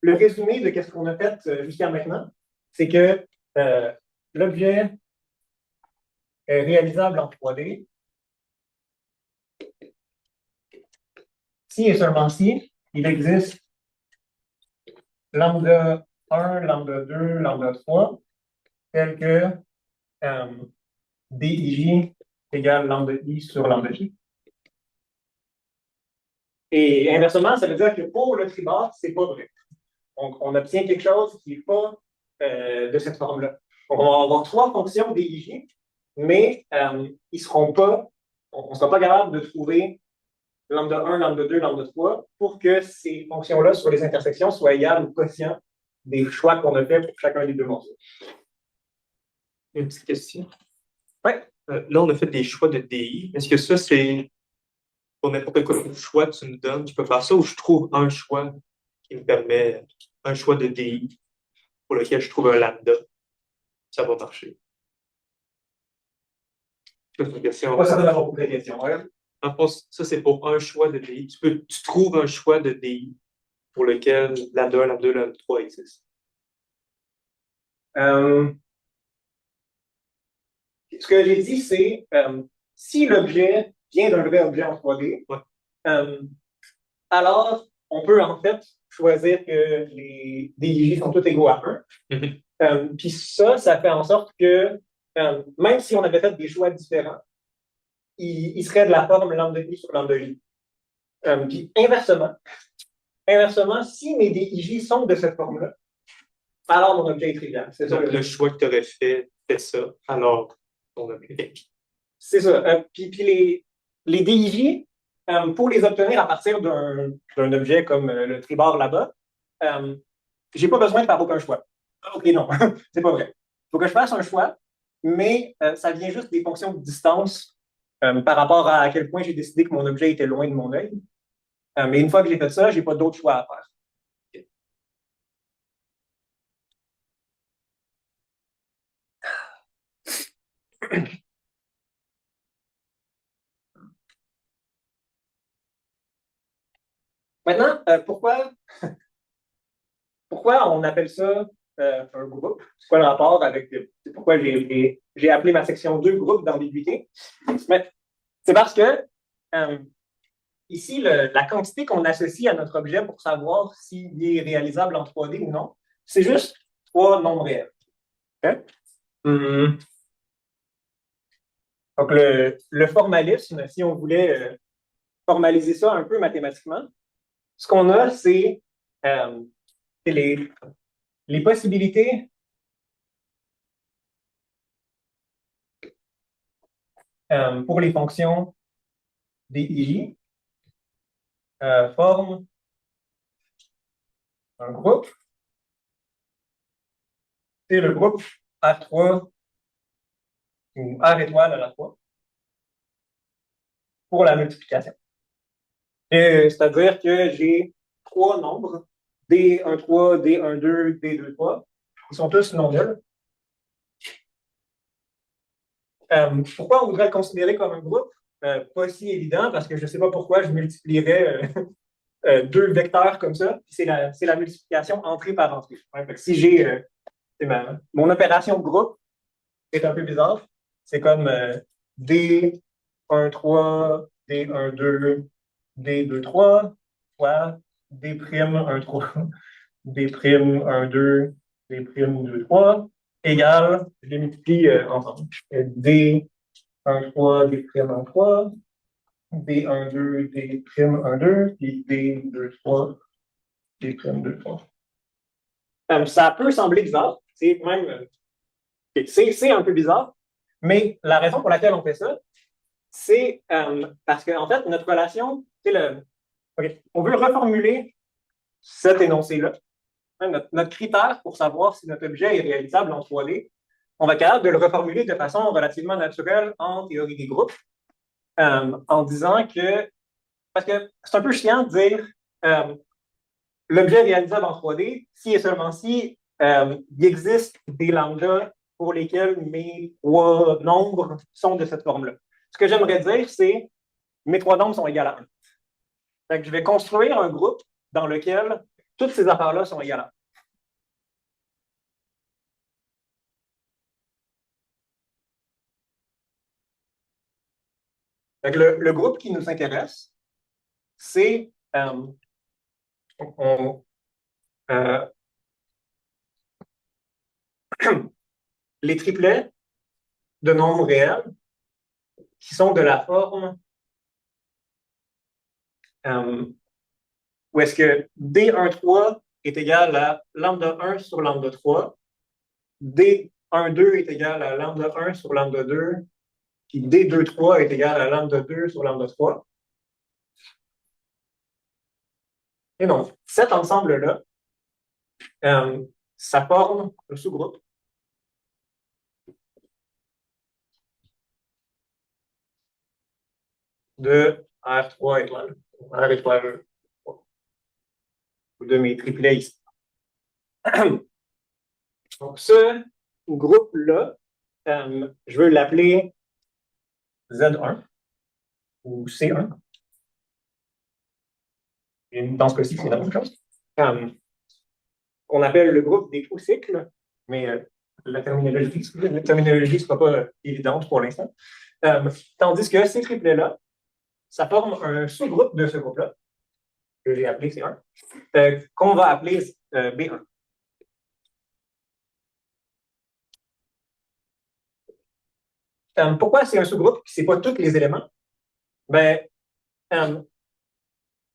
résumé de ce qu'on a fait jusqu'à maintenant, c'est que l'objet est réalisable en 3D si et seulement si il existe lambda 1, lambda 2, lambda 3, tel que DIJ égale lambda I sur lambda J. Et inversement, ça veut dire que pour le tribord, c'est pas vrai. Donc, on obtient quelque chose qui n'est pas de cette forme-là. On va avoir 3 fonctions DIJ, mais ils seront pas, on ne sera pas capable de trouver lambda 1, lambda 2, lambda 3 pour que ces fonctions-là sur les intersections soient égales au quotient des choix qu'on a fait pour chacun des 2 morceaux. Une petite question. Oui. Là, on a fait des choix de DI. Est-ce que ça, c'est pour n'importe quel choix que tu me donnes, je peux faire ça ou je trouve un choix qui me permet, un choix de DI pour lequel je trouve un lambda? Ça va marcher. C'est une question. Pas certain d'avoir beaucoup de questions. Ouais. En fait, ça, c'est pour un choix de DI. Tu trouves un choix de DI pour lequel lambda 1, lambda 2, lambda 3 existent. Ce que j'ai dit, c'est si l'objet vient d'un vrai objet en 3D, ouais. Alors on peut en fait choisir que les DIJ sont tous égaux à 1. Puis ça fait en sorte que même si on avait fait des choix différents, il serait de la forme lambda I sur lambda J. Puis inversement, inversement, si mes DIJ sont de cette forme-là, alors mon objet est trivial. C'est ça. Le choix que tu aurais fait ça, alors ton objet. C'est ça. Puis les DIJ, pour les obtenir à partir d'un objet comme le tribord là-bas, j'ai pas besoin de faire aucun choix. OK, non, c'est pas vrai. Il faut que je fasse un choix, mais ça vient juste des fonctions de distance par rapport à quel point j'ai décidé que mon objet était loin de mon œil. Mais une fois que j'ai fait ça, j'ai pas d'autre choix à faire. Maintenant, pourquoi on appelle ça un groupe? C'est quoi le rapport avec. C'est pourquoi j'ai appelé ma section 2 groupe d'ambiguïté? C'est parce que ici, la quantité qu'on associe à notre objet pour savoir s'il est réalisable en 3D ou non, c'est juste 3 nombres réels. Okay? Donc, le formalisme, si on voulait formaliser ça un peu mathématiquement, ce qu'on a, c'est les possibilités pour les fonctions DI forment un groupe. C'est le groupe R3 ou R étoile à la fois pour la multiplication. C'est-à-dire que j'ai 3 nombres, D13, D12, D23, ils sont tous non nuls. Pourquoi on voudrait le considérer comme un groupe? Pas si évident, parce que je ne sais pas pourquoi je multiplierais 2 vecteurs comme ça, c'est la multiplication entrée par entrée. Si j'ai mon opération de groupe est un peu bizarre, c'est comme D13, D12, D23, fois D'13, D'12, D'23, égale, je les multiplie ensemble. D13, D'13, D12, D'12, puis D23, D'23. Ça peut sembler bizarre, c'est même c'est un peu bizarre, mais la raison pour laquelle on fait ça, c'est parce qu'en fait, notre relation, on veut reformuler cet énoncé-là. Notre critère pour savoir si notre objet est réalisable en 3D, on va être capable de le reformuler de façon relativement naturelle en théorie des groupes, en disant que, parce que c'est un peu chiant de dire l'objet réalisable en 3D, si et seulement si il existe des lambdas pour lesquels mes 3 nombres sont de cette forme-là. Ce que j'aimerais dire, c'est mes 3 nombres sont égales à 1. Fait que je vais construire un groupe dans lequel toutes ces affaires-là sont égales à 1. Fait que le groupe qui nous intéresse, c'est les triplets de nombres réels qui sont de la forme où est-ce que D13 est égal à lambda 1 sur lambda 3, D12 est égal à lambda 1 sur lambda 2, puis D23 est égal à lambda 2 sur lambda 3. Et donc, cet ensemble-là, ça forme un sous-groupe de R3 étoiles, R étoile, ou de mes triplets ici. Donc, ce groupe-là, je veux l'appeler Z1 ou C1. Et dans ce cas-ci, c'est la même chose. On appelle le groupe des faux cycles, mais la terminologie ne sera pas évidente pour l'instant. Tandis que ces triplets-là, ça forme un sous-groupe de ce groupe-là, que j'ai appelé C1, qu'on va appeler B1. Pourquoi c'est un sous-groupe et ce n'est pas tous les éléments? Ben,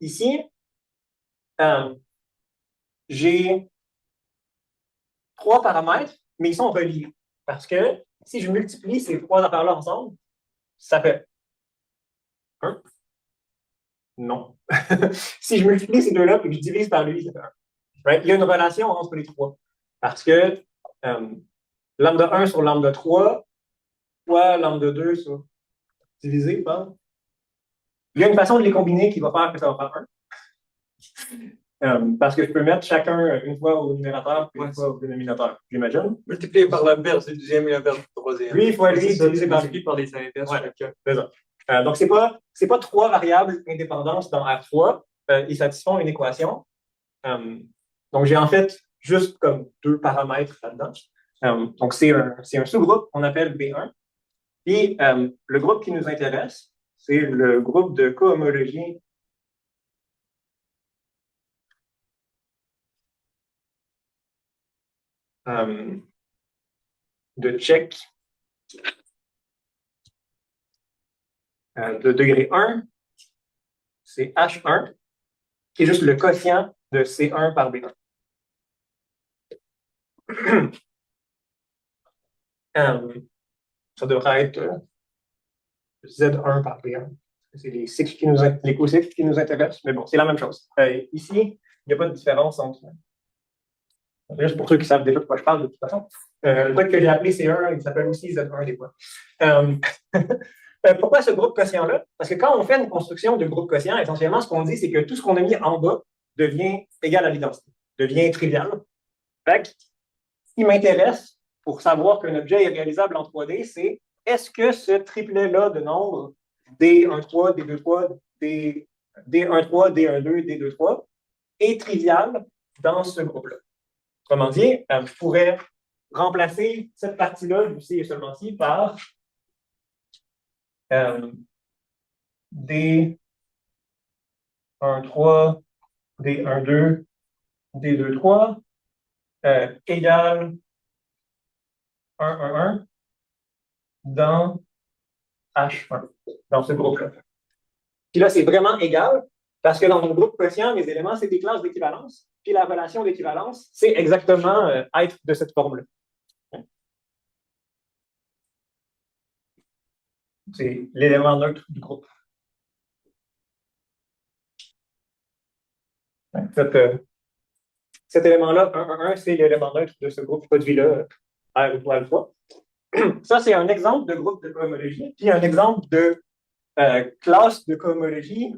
ici, j'ai 3 paramètres, mais ils sont reliés. Parce que si je multiplie ces 3 affaires-là ensemble, ça fait 1. Non. Si je multiplie ces deux-là et que je divise par lui, ça fait 1. Right? Il y a une relation entre les 3. Parce que lambda 1 sur lambda 3 fois lambda 2 sur divisé par. Il y a une façon de les combiner qui va faire que ça va faire 1. Parce que je peux mettre chacun une fois au numérateur et une fois au dénominateur, j'imagine. Multiplié par l'inverse du deuxième et l'inverse du troisième. Lui fois lui divisé par lui. Par les inverses. Ouais, c'est ça. Donc, c'est pas 3 variables indépendantes dans R3. Ils satisfont une équation. Donc, j'ai en fait juste comme 2 paramètres là-dedans. Donc, c'est un sous-groupe qu'on appelle B1. Et le groupe qui nous intéresse, c'est le groupe de cohomologie de Čech de degré 1, c'est H1, qui est juste le quotient de C1 par B1. Ça devrait être Z1 par B1. C'est les co-cycles qui nous intéressent, mais bon, c'est la même chose. Ici, il n'y a pas de différence entre. Juste pour ceux qui savent déjà de quoi je parle, de toute façon. Le truc que j'ai appelé C1, il s'appelle aussi Z1 des fois. Pourquoi ce groupe quotient-là? Parce que quand on fait une construction de groupe quotient, essentiellement, ce qu'on dit, c'est que tout ce qu'on a mis en bas devient égal à l'identité, devient trivial. Fait que, ce qui m'intéresse pour savoir qu'un objet est réalisable en 3D, c'est est-ce que ce triplet-là de nombres D13, D23, D13, D12, D23 est trivial dans ce groupe-là? Autrement dit, je pourrais remplacer cette partie-là du C et seulement ci par D13, D12, D23 égale 1, 1, 1 dans H1, dans ce groupe-là. Puis là, c'est vraiment égal, parce que dans mon groupe quotient, mes éléments, c'est des classes d'équivalence. Puis la relation d'équivalence, c'est exactement être de cette forme-là. C'est l'élément neutre du groupe. Cet élément-là, 1, 1, 1, c'est l'élément neutre de ce groupe produit-là, R ou alpha. Ça, c'est un exemple de groupe de cohomologie. Puis un exemple de classe de cohomologie,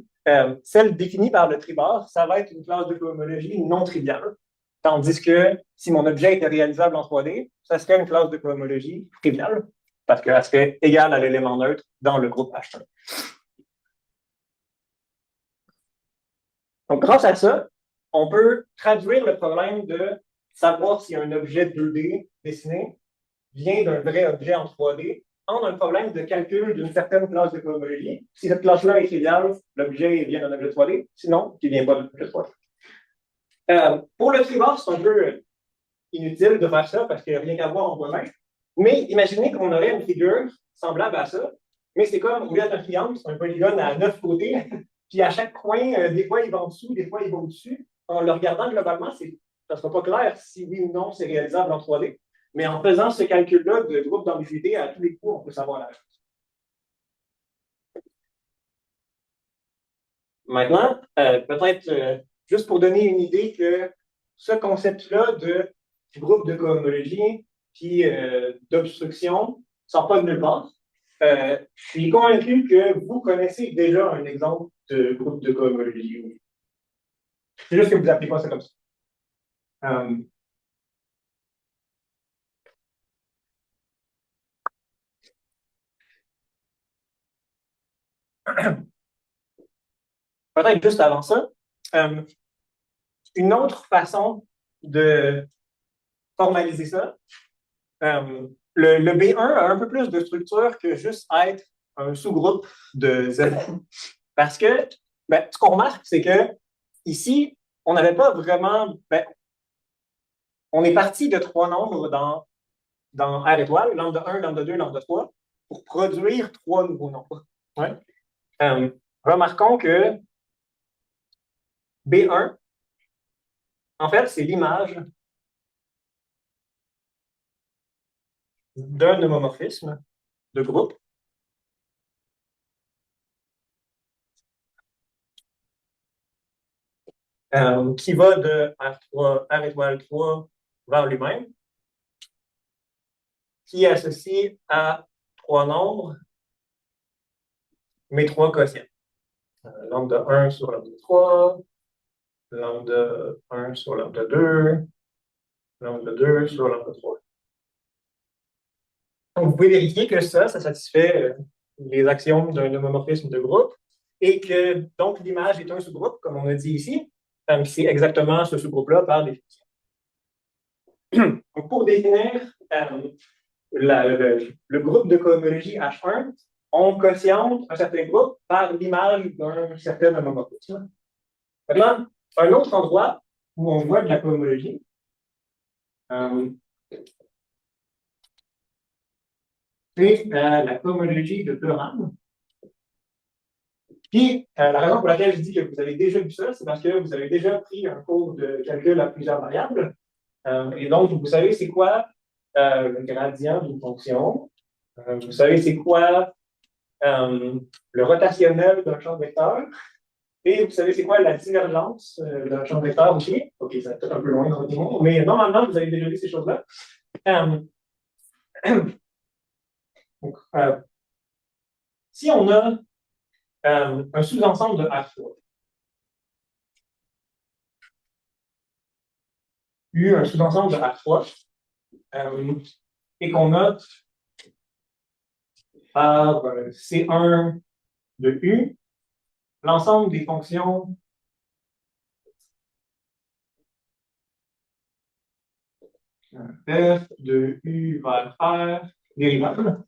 celle définie par le tribord, ça va être une classe de cohomologie non triviale. Tandis que si mon objet était réalisable en 3D, ça serait une classe de cohomologie triviale, parce qu'elle serait égale à l'élément neutre dans le groupe H1. Donc, grâce à ça, on peut traduire le problème de savoir si un objet 2D dessiné vient d'un vrai objet en 3D en un problème de calcul d'une certaine classe de cohomologie. Si cette classe-là est triviale, l'objet vient d'un objet 3D. Sinon, il ne vient pas d'un objet 3D. Pour le tribord, c'est un peu inutile de faire ça parce qu'il n'y a rien qu'à voir en voit-même. Mais imaginez qu'on aurait une figure semblable à ça, mais c'est comme au lieu d'un triangle, c'est un polygone à 9 côtés. Puis à chaque coin, des fois il va en dessous, des fois il va au-dessus. En le regardant globalement, ça ne sera pas clair si oui ou non c'est réalisable en 3D. Mais en faisant ce calcul-là de groupe d'ambiguïté, à tous les coups, on peut savoir la réponse. Maintenant, peut-être juste pour donner une idée que ce concept-là de groupe de cohomologie puis d'obstruction ne sort pas de nulle part. Je suis convaincu que vous connaissez déjà un exemple de groupe de cohomologie. C'est juste que vous appelez pas ça comme ça. Peut-être juste avant ça, une autre façon de formaliser ça, le B1 a un peu plus de structure que juste être un sous-groupe de Z. Parce que ce qu'on remarque, c'est que ici, on n'avait pas vraiment. On est parti de 3 nombres dans R étoile, lambda 1, lambda 2, lambda 3, pour produire 3 nouveaux nombres. Ouais. Remarquons que B1 en fait, c'est l'image d'un homomorphisme de groupe qui va de R étoile 3 vers lui-même, qui est associé à trois nombres, mais trois quotients. Lambda 1 sur lambda 3, lambda 1 sur lambda 2, lambda 2 sur lambda 3. Donc, vous pouvez vérifier que ça satisfait les axiomes d'un homomorphisme de groupe et que donc l'image est un sous-groupe, comme on a dit ici. C'est exactement ce sous-groupe-là par définition. Donc, pour définir le groupe de cohomologie H1, on quotiente un certain groupe par l'image d'un certain homomorphisme. Maintenant, un autre endroit où on voit de la cohomologie, c'est la cohomologie de Booran. Puis, la raison pour laquelle je dis que vous avez déjà vu ça, c'est parce que vous avez déjà pris un cours de calcul à plusieurs variables. Et donc, vous savez c'est quoi le gradient d'une fonction. Vous savez c'est quoi le rotationnel d'un champ vecteur. Et vous savez c'est quoi la divergence d'un champ vecteur aussi. OK, ça peut être un peu loin dans votre monde, mais normalement, vous avez déjà vu ces choses-là. Donc, si on a un sous-ensemble de R3, U, un sous-ensemble de R3, et qu'on note par C1 de U, l'ensemble des fonctions f de U vers R dérivable.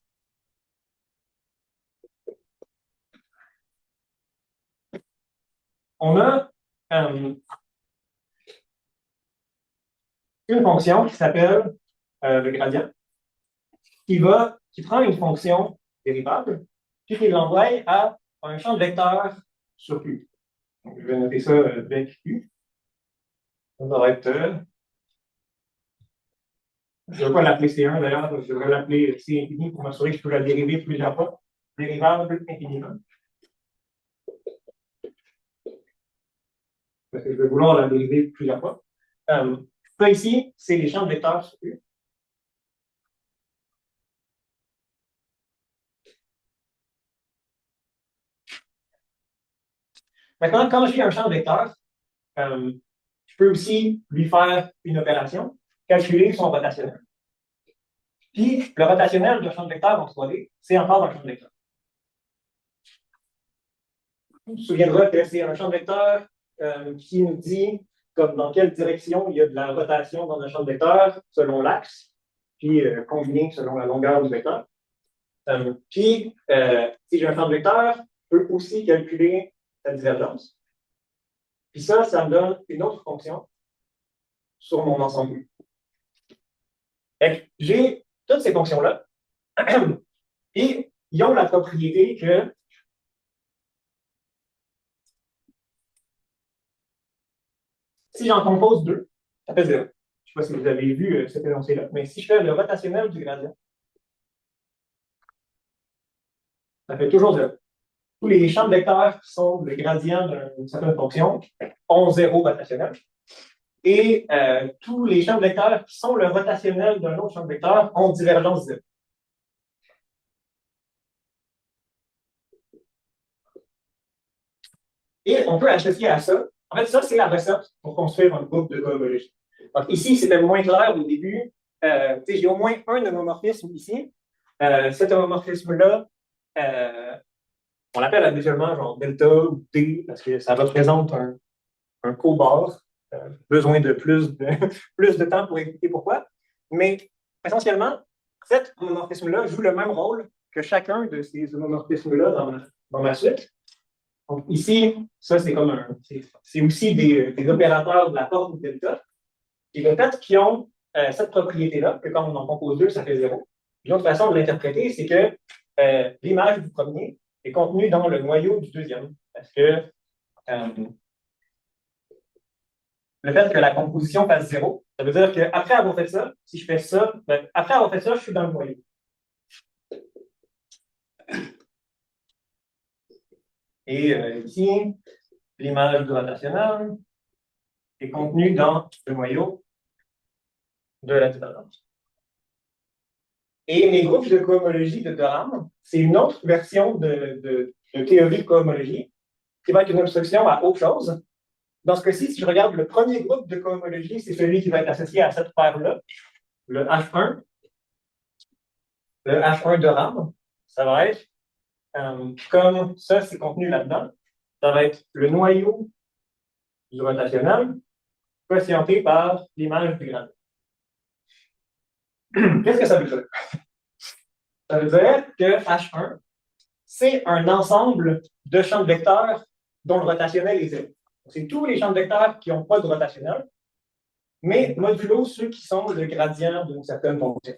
On a une fonction qui s'appelle le gradient, qui prend une fonction dérivable, puis qui l'envoie à un champ de vecteur sur U. Donc, je vais noter ça avec U. Ça va être. Je ne vais pas l'appeler C1 d'ailleurs, je vais l'appeler C infini pour m'assurer que je peux la dériver plusieurs fois. Dérivable infiniment. Parce que je vais vouloir la dériver plusieurs fois. Ça ici, c'est les champs de vecteurs sur U. Maintenant, quand j'ai un champ de vecteurs, je peux aussi lui faire une opération, calculer son rotationnel. Puis, le rotationnel d'un champ de vecteurs en 3D, c'est encore un champ de vecteurs. On se souviendra que c'est un champ de vecteurs qui nous dit comme dans quelle direction il y a de la rotation dans un champ de vecteurs selon l'axe, puis combiné selon la longueur du vecteur. Puis, si j'ai un champ de vecteurs, je peux aussi calculer la divergence. Puis ça me donne une autre fonction sur mon ensemble. J'ai toutes ces fonctions-là, et ils ont la propriété que si j'en compose deux, ça fait 0. Je ne sais pas si vous avez vu cet énoncé-là, mais si je fais le rotationnel du gradient, ça fait toujours 0. Tous les champs de vecteurs qui sont le gradient d'une certaine fonction ont 0 rotationnel. Et tous les champs de vecteurs qui sont le rotationnel d'un autre champ de vecteur ont divergence 0. Et on peut associer à ça. En fait, ça, c'est la recette pour construire un groupe de cohomologie. Donc, ici, c'était moins clair au début. J'ai au moins un homomorphisme ici. Cet homomorphisme-là, on l'appelle habituellement genre delta ou T parce que ça représente un cobord. Besoin de plus de temps pour expliquer pourquoi. Mais essentiellement, cet homomorphisme-là joue le même rôle que chacun de ces homomorphismes-là dans ma suite. Donc ici, ça c'est comme c'est aussi des opérateurs de la forme delta. Et le fait qu'ils ont cette propriété-là, que quand on en compose deux, ça fait 0. Une autre façon de l'interpréter, c'est que l'image du premier est contenue dans le noyau du deuxième. Parce que le fait que la composition fasse 0. Ça veut dire qu'après avoir fait ça, si je fais ça, ben, après avoir fait ça, je suis dans le noyau. Et ici, l'image du rotationnel est contenue dans le noyau de la différence. Et mes groupes de cohomologie de Durham, c'est une autre version de théorie de cohomologie qui va être une obstruction à autre chose. Dans ce cas-ci, si je regarde le premier groupe de cohomologie, c'est celui qui va être associé à cette paire-là, le H1. Le H1 de RAM, ça va être, comme ça, c'est contenu là-dedans, ça va être le noyau du rotationnel quotienté par l'image du gradient. Qu'est-ce que ça veut dire? Ça veut dire que H1, c'est un ensemble de champs de vecteurs dont le rotationnel est zéro. C'est tous les champs de vecteurs qui n'ont pas de rotationnel, mais modulo ceux qui sont le gradient d'une certaine fonction.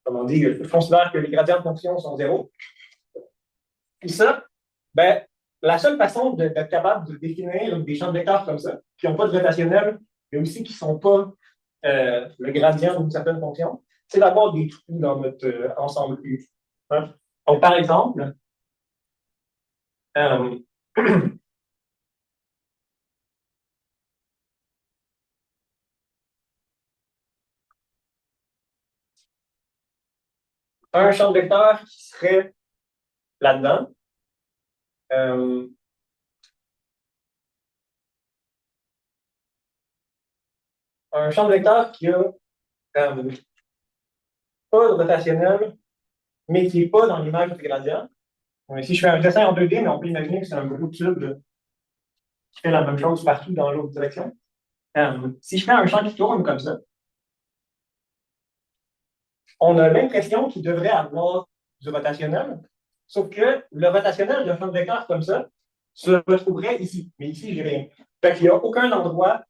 Autrement dit, je considère que les gradients de fonction sont zéro. Puis ça, ben, la seule façon d'être capable de définir des champs de vecteurs comme ça, qui n'ont pas de rotationnel, mais aussi qui ne sont pas le gradient d'une certaine fonction, c'est d'avoir des trous dans notre ensemble U. Hein? Donc, par exemple, un champ de vecteurs qui serait là-dedans, un champ de vecteurs qui a pas de rotationnel, mais qui n'est pas dans l'image du gradient. Si je fais un dessin en 2D, mais on peut imaginer que c'est un gros tube qui fait la même chose partout dans l'autre direction. Si je fais un champ qui tourne comme ça, on a l'impression qu'il devrait avoir du rotationnel, sauf que le rotationnel d'un champ de vecteurs comme ça se retrouverait ici. Mais ici, j'ai rien. Fait qu'il n'y a aucun endroit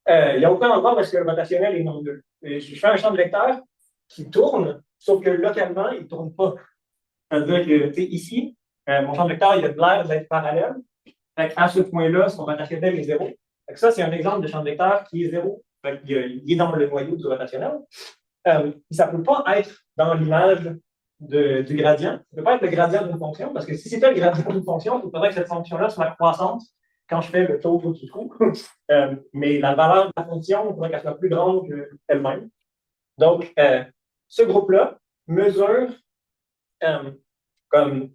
il n'y a aucun endroit où est-ce que le rotationnel est non nul. Je fais un champ de vecteurs qui tourne, sauf que localement, il ne tourne pas. C'est-à-dire que, ici, mon champ de vecteur, il a de l'air d'être parallèle. À ce point-là, son rotationnel est zéro. Ça, c'est un exemple de champ de vecteur qui est zéro. Il est dans le noyau du rotationnel. Ça ne peut pas être dans l'image du gradient. Ça ne peut pas être le gradient d'une fonction, parce que si c'était le gradient d'une fonction, il faudrait que cette fonction-là soit croissante quand je fais le taux du trou. Mais la valeur de la fonction, il faudrait qu'elle soit plus grande qu'elle-même. Donc, ce groupe-là mesure comme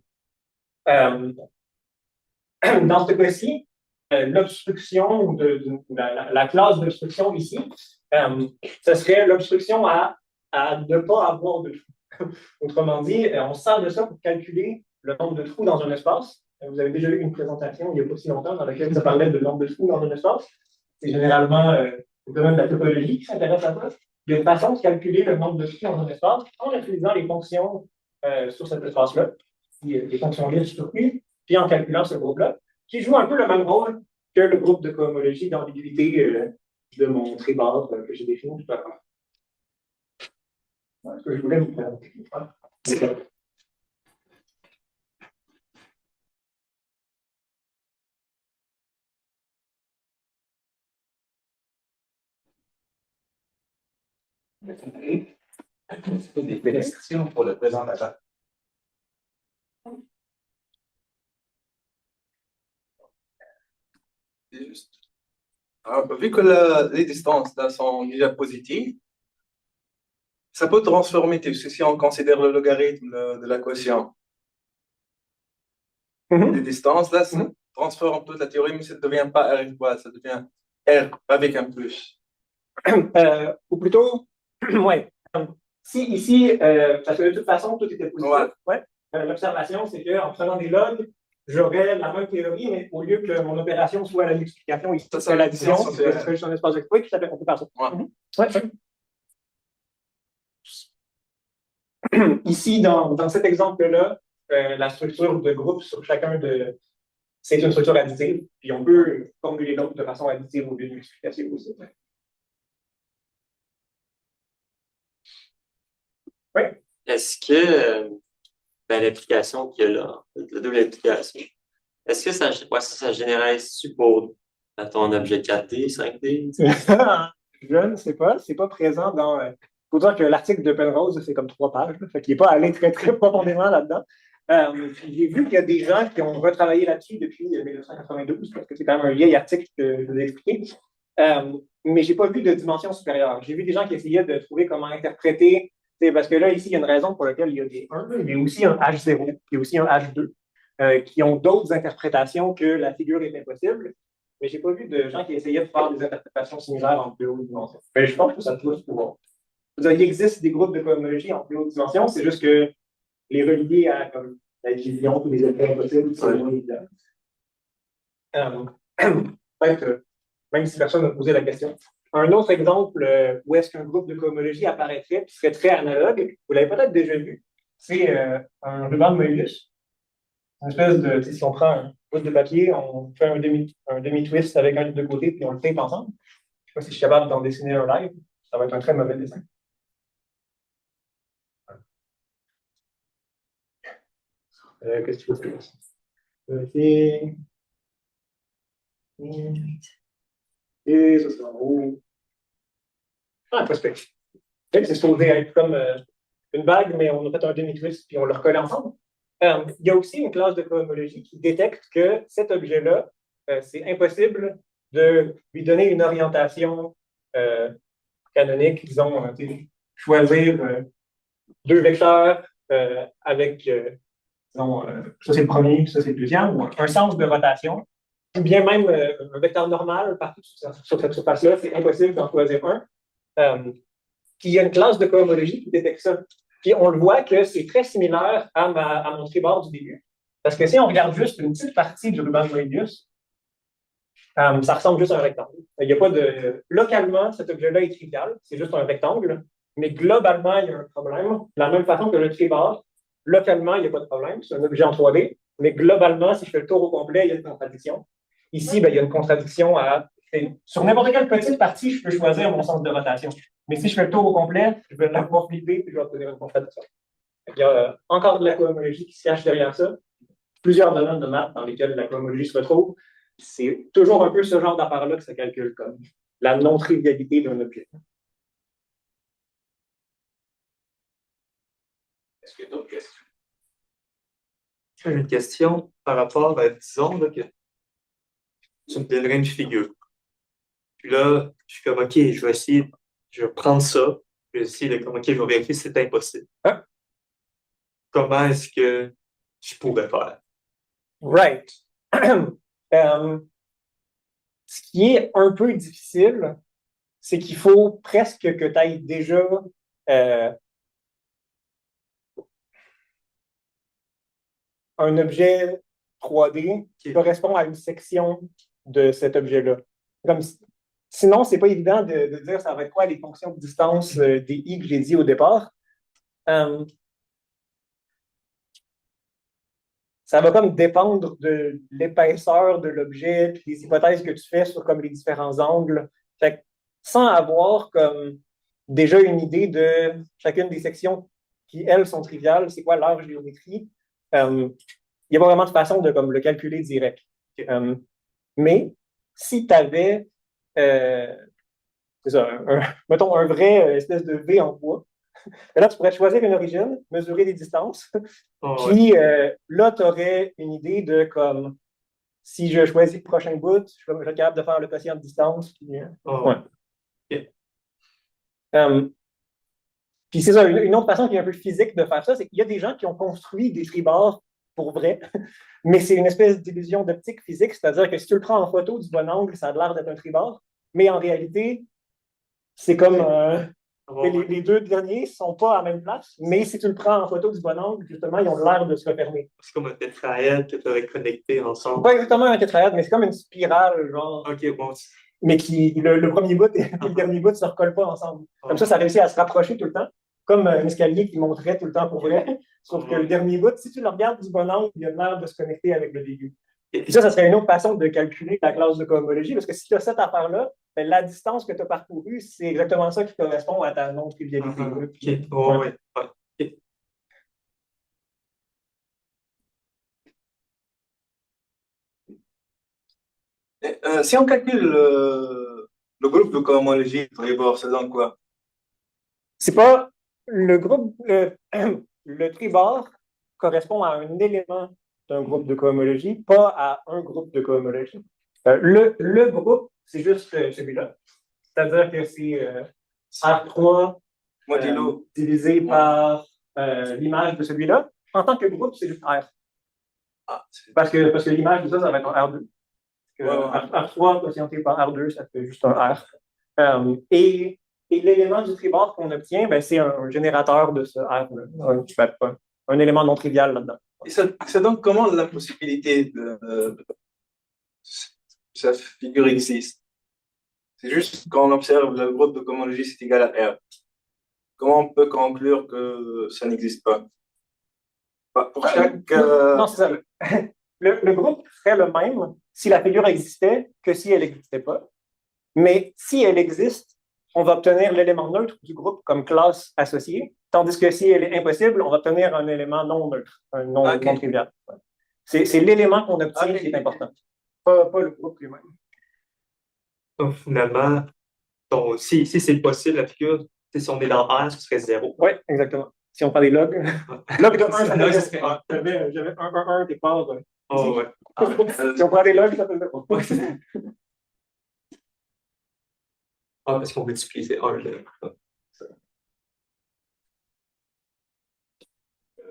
dans ce cas-ci, l'obstruction la classe d'obstruction ici, ce serait l'obstruction à ne pas avoir de trou. Autrement dit, on se sert de ça pour calculer le nombre de trous dans un espace. Vous avez déjà eu une présentation il n'y a pas si longtemps dans laquelle ça parlait de nombre de trous dans un espace. C'est généralement le domaine de la topologie qui s'intéresse à ça. Il y a une façon de calculer le nombre de trous dans un espace en utilisant les fonctions sur cet espace-là, les fonctions libres sur U, puis en calculant ce groupe-là, qui joue un peu le même rôle que le groupe de cohomologie d'ambiguïté de mon tribord que j'ai défini tout à l'heure. Ce que je voulais vous présenter. Des félicitations pour le présentateur. Juste. Alors, vu que les distances là sont déjà positives, ça peut transformer, si on considère le logarithme de la quotient des distances, là, ça transforme toute la théorie, mais ça ne devient pas R égale, ça devient R avec un plus. Ou plutôt, ouais. Si ici, parce que de toute façon, tout était positif, ouais. L'observation, c'est qu'en prenant des logs, j'aurais la même théorie, mais au lieu que mon opération soit la multiplication, ici, c'est l'addition, c'est juste un espace exposé, puis ça fait, on peut faire ça. Ici, dans cet exemple-là, la structure de groupe sur chacun de. C'est une structure additive, puis on peut formuler l'autre de façon additive au lieu de multiplication aussi. Oui. Est-ce que l'application qu'il y a là, la double application, Est-ce que ça généralise-tu pour ton objet 4D, 5D? Je ne sais pas, c'est pas présent dans. Faut dire que l'article de Penrose, c'est comme 3 pages, là, fait qu'il n'est pas allé très, très profondément là-dedans. J'ai vu qu'il y a des gens qui ont retravaillé là-dessus depuis 1992, parce que c'est quand même un vieil article que je vous ai expliqué. Mais j'ai pas vu de dimension supérieure. J'ai vu des gens qui essayaient de trouver comment interpréter, parce que là, ici, il y a une raison pour laquelle il y a des 1, il y a aussi un H0, il y a aussi un H2, qui ont d'autres interprétations que la figure est impossible. Mais j'ai pas vu de gens qui essayaient de faire des interprétations similaires en plus haute dimension. Mais je pense que ça doit se pouvoir. Il existe des groupes de cohomologie en plus haute dimension, c'est juste que les relier à comme, la division ou les effets impossibles, c'est moins évident. Peut-être, même si personne n'a posé la question. Un autre exemple où est-ce qu'un groupe de cohomologie apparaîtrait qui serait très analogue, vous l'avez peut-être déjà vu, c'est un ruban de Möbius. Une espèce de, si on prend un bout de papier, on fait un demi-twist avec un des deux côtés, puis on le tape ensemble. Je ne sais pas si je suis capable d'en dessiner un live. Ça va être un très mauvais dessin. Qu'est-ce que tu veux faire? OK. Et ça, c'est en haut. Ah, prospect. C'est supposé être comme une bague, mais on a fait un demi-twist puis on le recolle ensemble. Il y a aussi une classe de cohomologie qui détecte que cet objet-là, c'est impossible de lui donner une orientation canonique, disons, choisir 2 vecteurs avec, disons, ça c'est le premier, ça c'est le deuxième, ou un sens de rotation, ou bien même un vecteur normal partout sur cette surface-là, c'est impossible d'en choisir un. Puis il y a une classe de cohomologie qui détecte ça. Puis on le voit que c'est très similaire à mon tribord du début. Parce que si on regarde juste une petite partie du ruban de Möbius, ça ressemble juste à un rectangle. Il n'y a pas de. Localement, cet objet-là est trivial, c'est juste un rectangle, mais globalement, il y a un problème. De la même façon que le tribord, localement, il n'y a pas de problème, c'est un objet en 3D, mais globalement, si je fais le tour au complet, il y a une contradiction. Ici, ben, il y a une contradiction sur n'importe quelle petite partie, je peux choisir mon sens de rotation. Mais si je fais le tour au complet, je vais l'avoir flipper et je vais obtenir une contradiction. Il y a encore de la cohomologie qui se cache derrière ça. Plusieurs domaines de maths dans lesquels la cohomologie se retrouve. C'est toujours un peu ce genre d'affaire-là que ça calcule comme la non-trivialité d'un objet. Est-ce qu'il y a d'autres questions? J'ai une question par rapport à, disons, là, que tu me donnerais une figure. Puis là, je suis comme, OK, je vais prendre ça, je vais essayer de, comme, OK, je vais vérifier si c'est impossible. Hein? Comment est-ce que je pourrais faire? Right. Ce qui est un peu difficile, c'est qu'il faut presque que tu ailles déjà un objet 3D qui correspond à une section de cet objet-là. Sinon, c'est pas évident de dire ça va être quoi les fonctions de distance des i que j'ai dit au départ. Ça va comme dépendre de l'épaisseur de l'objet, puis les hypothèses que tu fais sur comme les différents angles. Fait que, sans avoir comme déjà une idée de chacune des sections qui, elles, sont triviales, c'est quoi leur géométrie, il n'y a pas vraiment de façon de comme, le calculer direct. Mais si tu avais, c'est ça, mettons un vrai espèce de V en bois, là, tu pourrais choisir une origine, mesurer les distances, puis là, tu aurais une idée de comme si je choisis le prochain bout, je vais être capable de faire le quotient de distance. Puis, puis c'est ça, une autre façon qui est un peu physique de faire ça, c'est qu'il y a des gens qui ont construit des tribords pour vrai, mais c'est une espèce d'illusion d'optique physique, c'est-à-dire que si tu le prends en photo du bon angle, ça a l'air d'être un tribord, mais en réalité, c'est comme les deux derniers ne sont pas à la même place, mais si tu le prends en photo du bon angle, justement, ils ont l'air de se refermer. C'est comme un tétraèdre que tu aurais connecté ensemble. Pas exactement un tétraèdre, mais c'est comme une spirale, genre. OK, bon. Mais qui, le premier bout et le dernier bout ne se recollent pas ensemble. Comme ça réussit à se rapprocher tout le temps, comme un escalier qui monterait tout le temps pour vrai. Sauf que le dernier bout, si tu le regardes du bon angle, il a l'air de se connecter avec le début. Et ça serait une autre façon de calculer la classe de cohomologie, parce que si tu as cette affaire-là, ben, la distance que tu as parcourue, c'est exactement ça qui correspond à ta non-trivialité. OK, ouais. Si on calcule le groupe de cohomologie tribord, ça donne quoi? C'est pas le groupe, le tribord correspond à un élément d'un groupe de cohomologie, pas à un groupe de cohomologie. Le groupe, c'est juste celui-là. C'est-à-dire que c'est R3 Modulo. divisé par l'image de celui-là. En tant que groupe, c'est juste R. Ah, Parce que l'image de ça, ça va être un R2. Ouais. R3 quotienté par R2, ça fait juste un R. Et l'élément du tribord qu'on obtient, ben, c'est un générateur de ce R. Un élément non trivial là-dedans. Et ça donne comment la possibilité de cette figure existe? C'est juste quand on observe le groupe de cohomologie, c'est égal à R. Comment on peut conclure que ça n'existe pas? Pour chaque. Non, c'est ça. Le groupe serait le même si la figure existait que si elle n'existait pas. Mais si elle existe, on va obtenir l'élément neutre du groupe comme classe associée, tandis que si elle est impossible, on va obtenir un élément non neutre, un non trivial. C'est l'élément qu'on obtient qui est important, pas le groupe lui-même. Donc, finalement, si c'est possible, la figure, si on est dans R, ce serait 0. Oui, exactement. Si on prend des logs, log de 1, ça serait 1. J'avais 1 départ. Oh, ouais. Si on prend des logs, ça fait 0. Parce qu'on multiplie, c'est 1.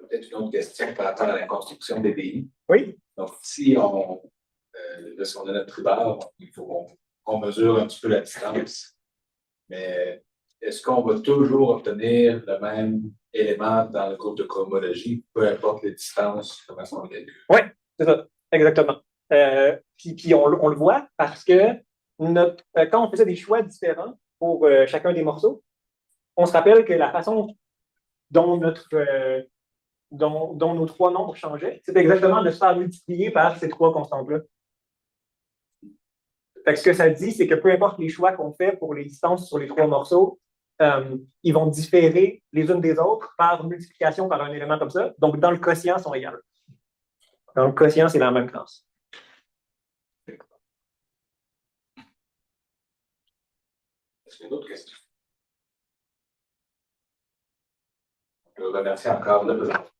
Peut-être une autre question par rapport à la construction des DI. Oui. Donc, si on a notre tribord, il faut qu'on mesure un petit peu la distance. Mais est-ce qu'on va toujours obtenir le même élément dans le groupe de cohomologie, peu importe les distances, comment on le calcule? Oui, c'est ça, exactement. Puis on le voit parce que quand on faisait des choix différents pour chacun des morceaux, on se rappelle que la façon dont nos trois nombres changeaient, c'était exactement de se faire multiplier par ces trois constantes-là. Fait que ce que ça dit, c'est que peu importe les choix qu'on fait pour les distances sur les trois morceaux, ils vont différer les unes des autres par multiplication par un élément comme ça. Donc, dans le quotient, ils sont égales. Dans le quotient, c'est la même classe. Est-ce qu'il y a d'autres questions? Je vous remercie encore de présenter.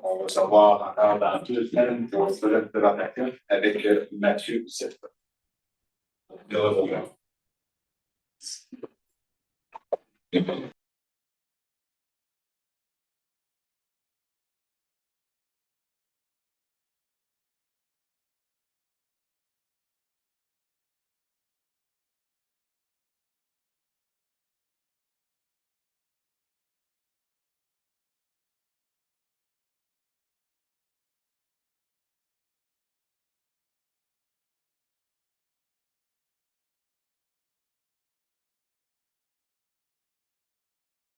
On va savoir encore dans 2 semaines pour une présentation avec Mathieu Sepp. De revoir.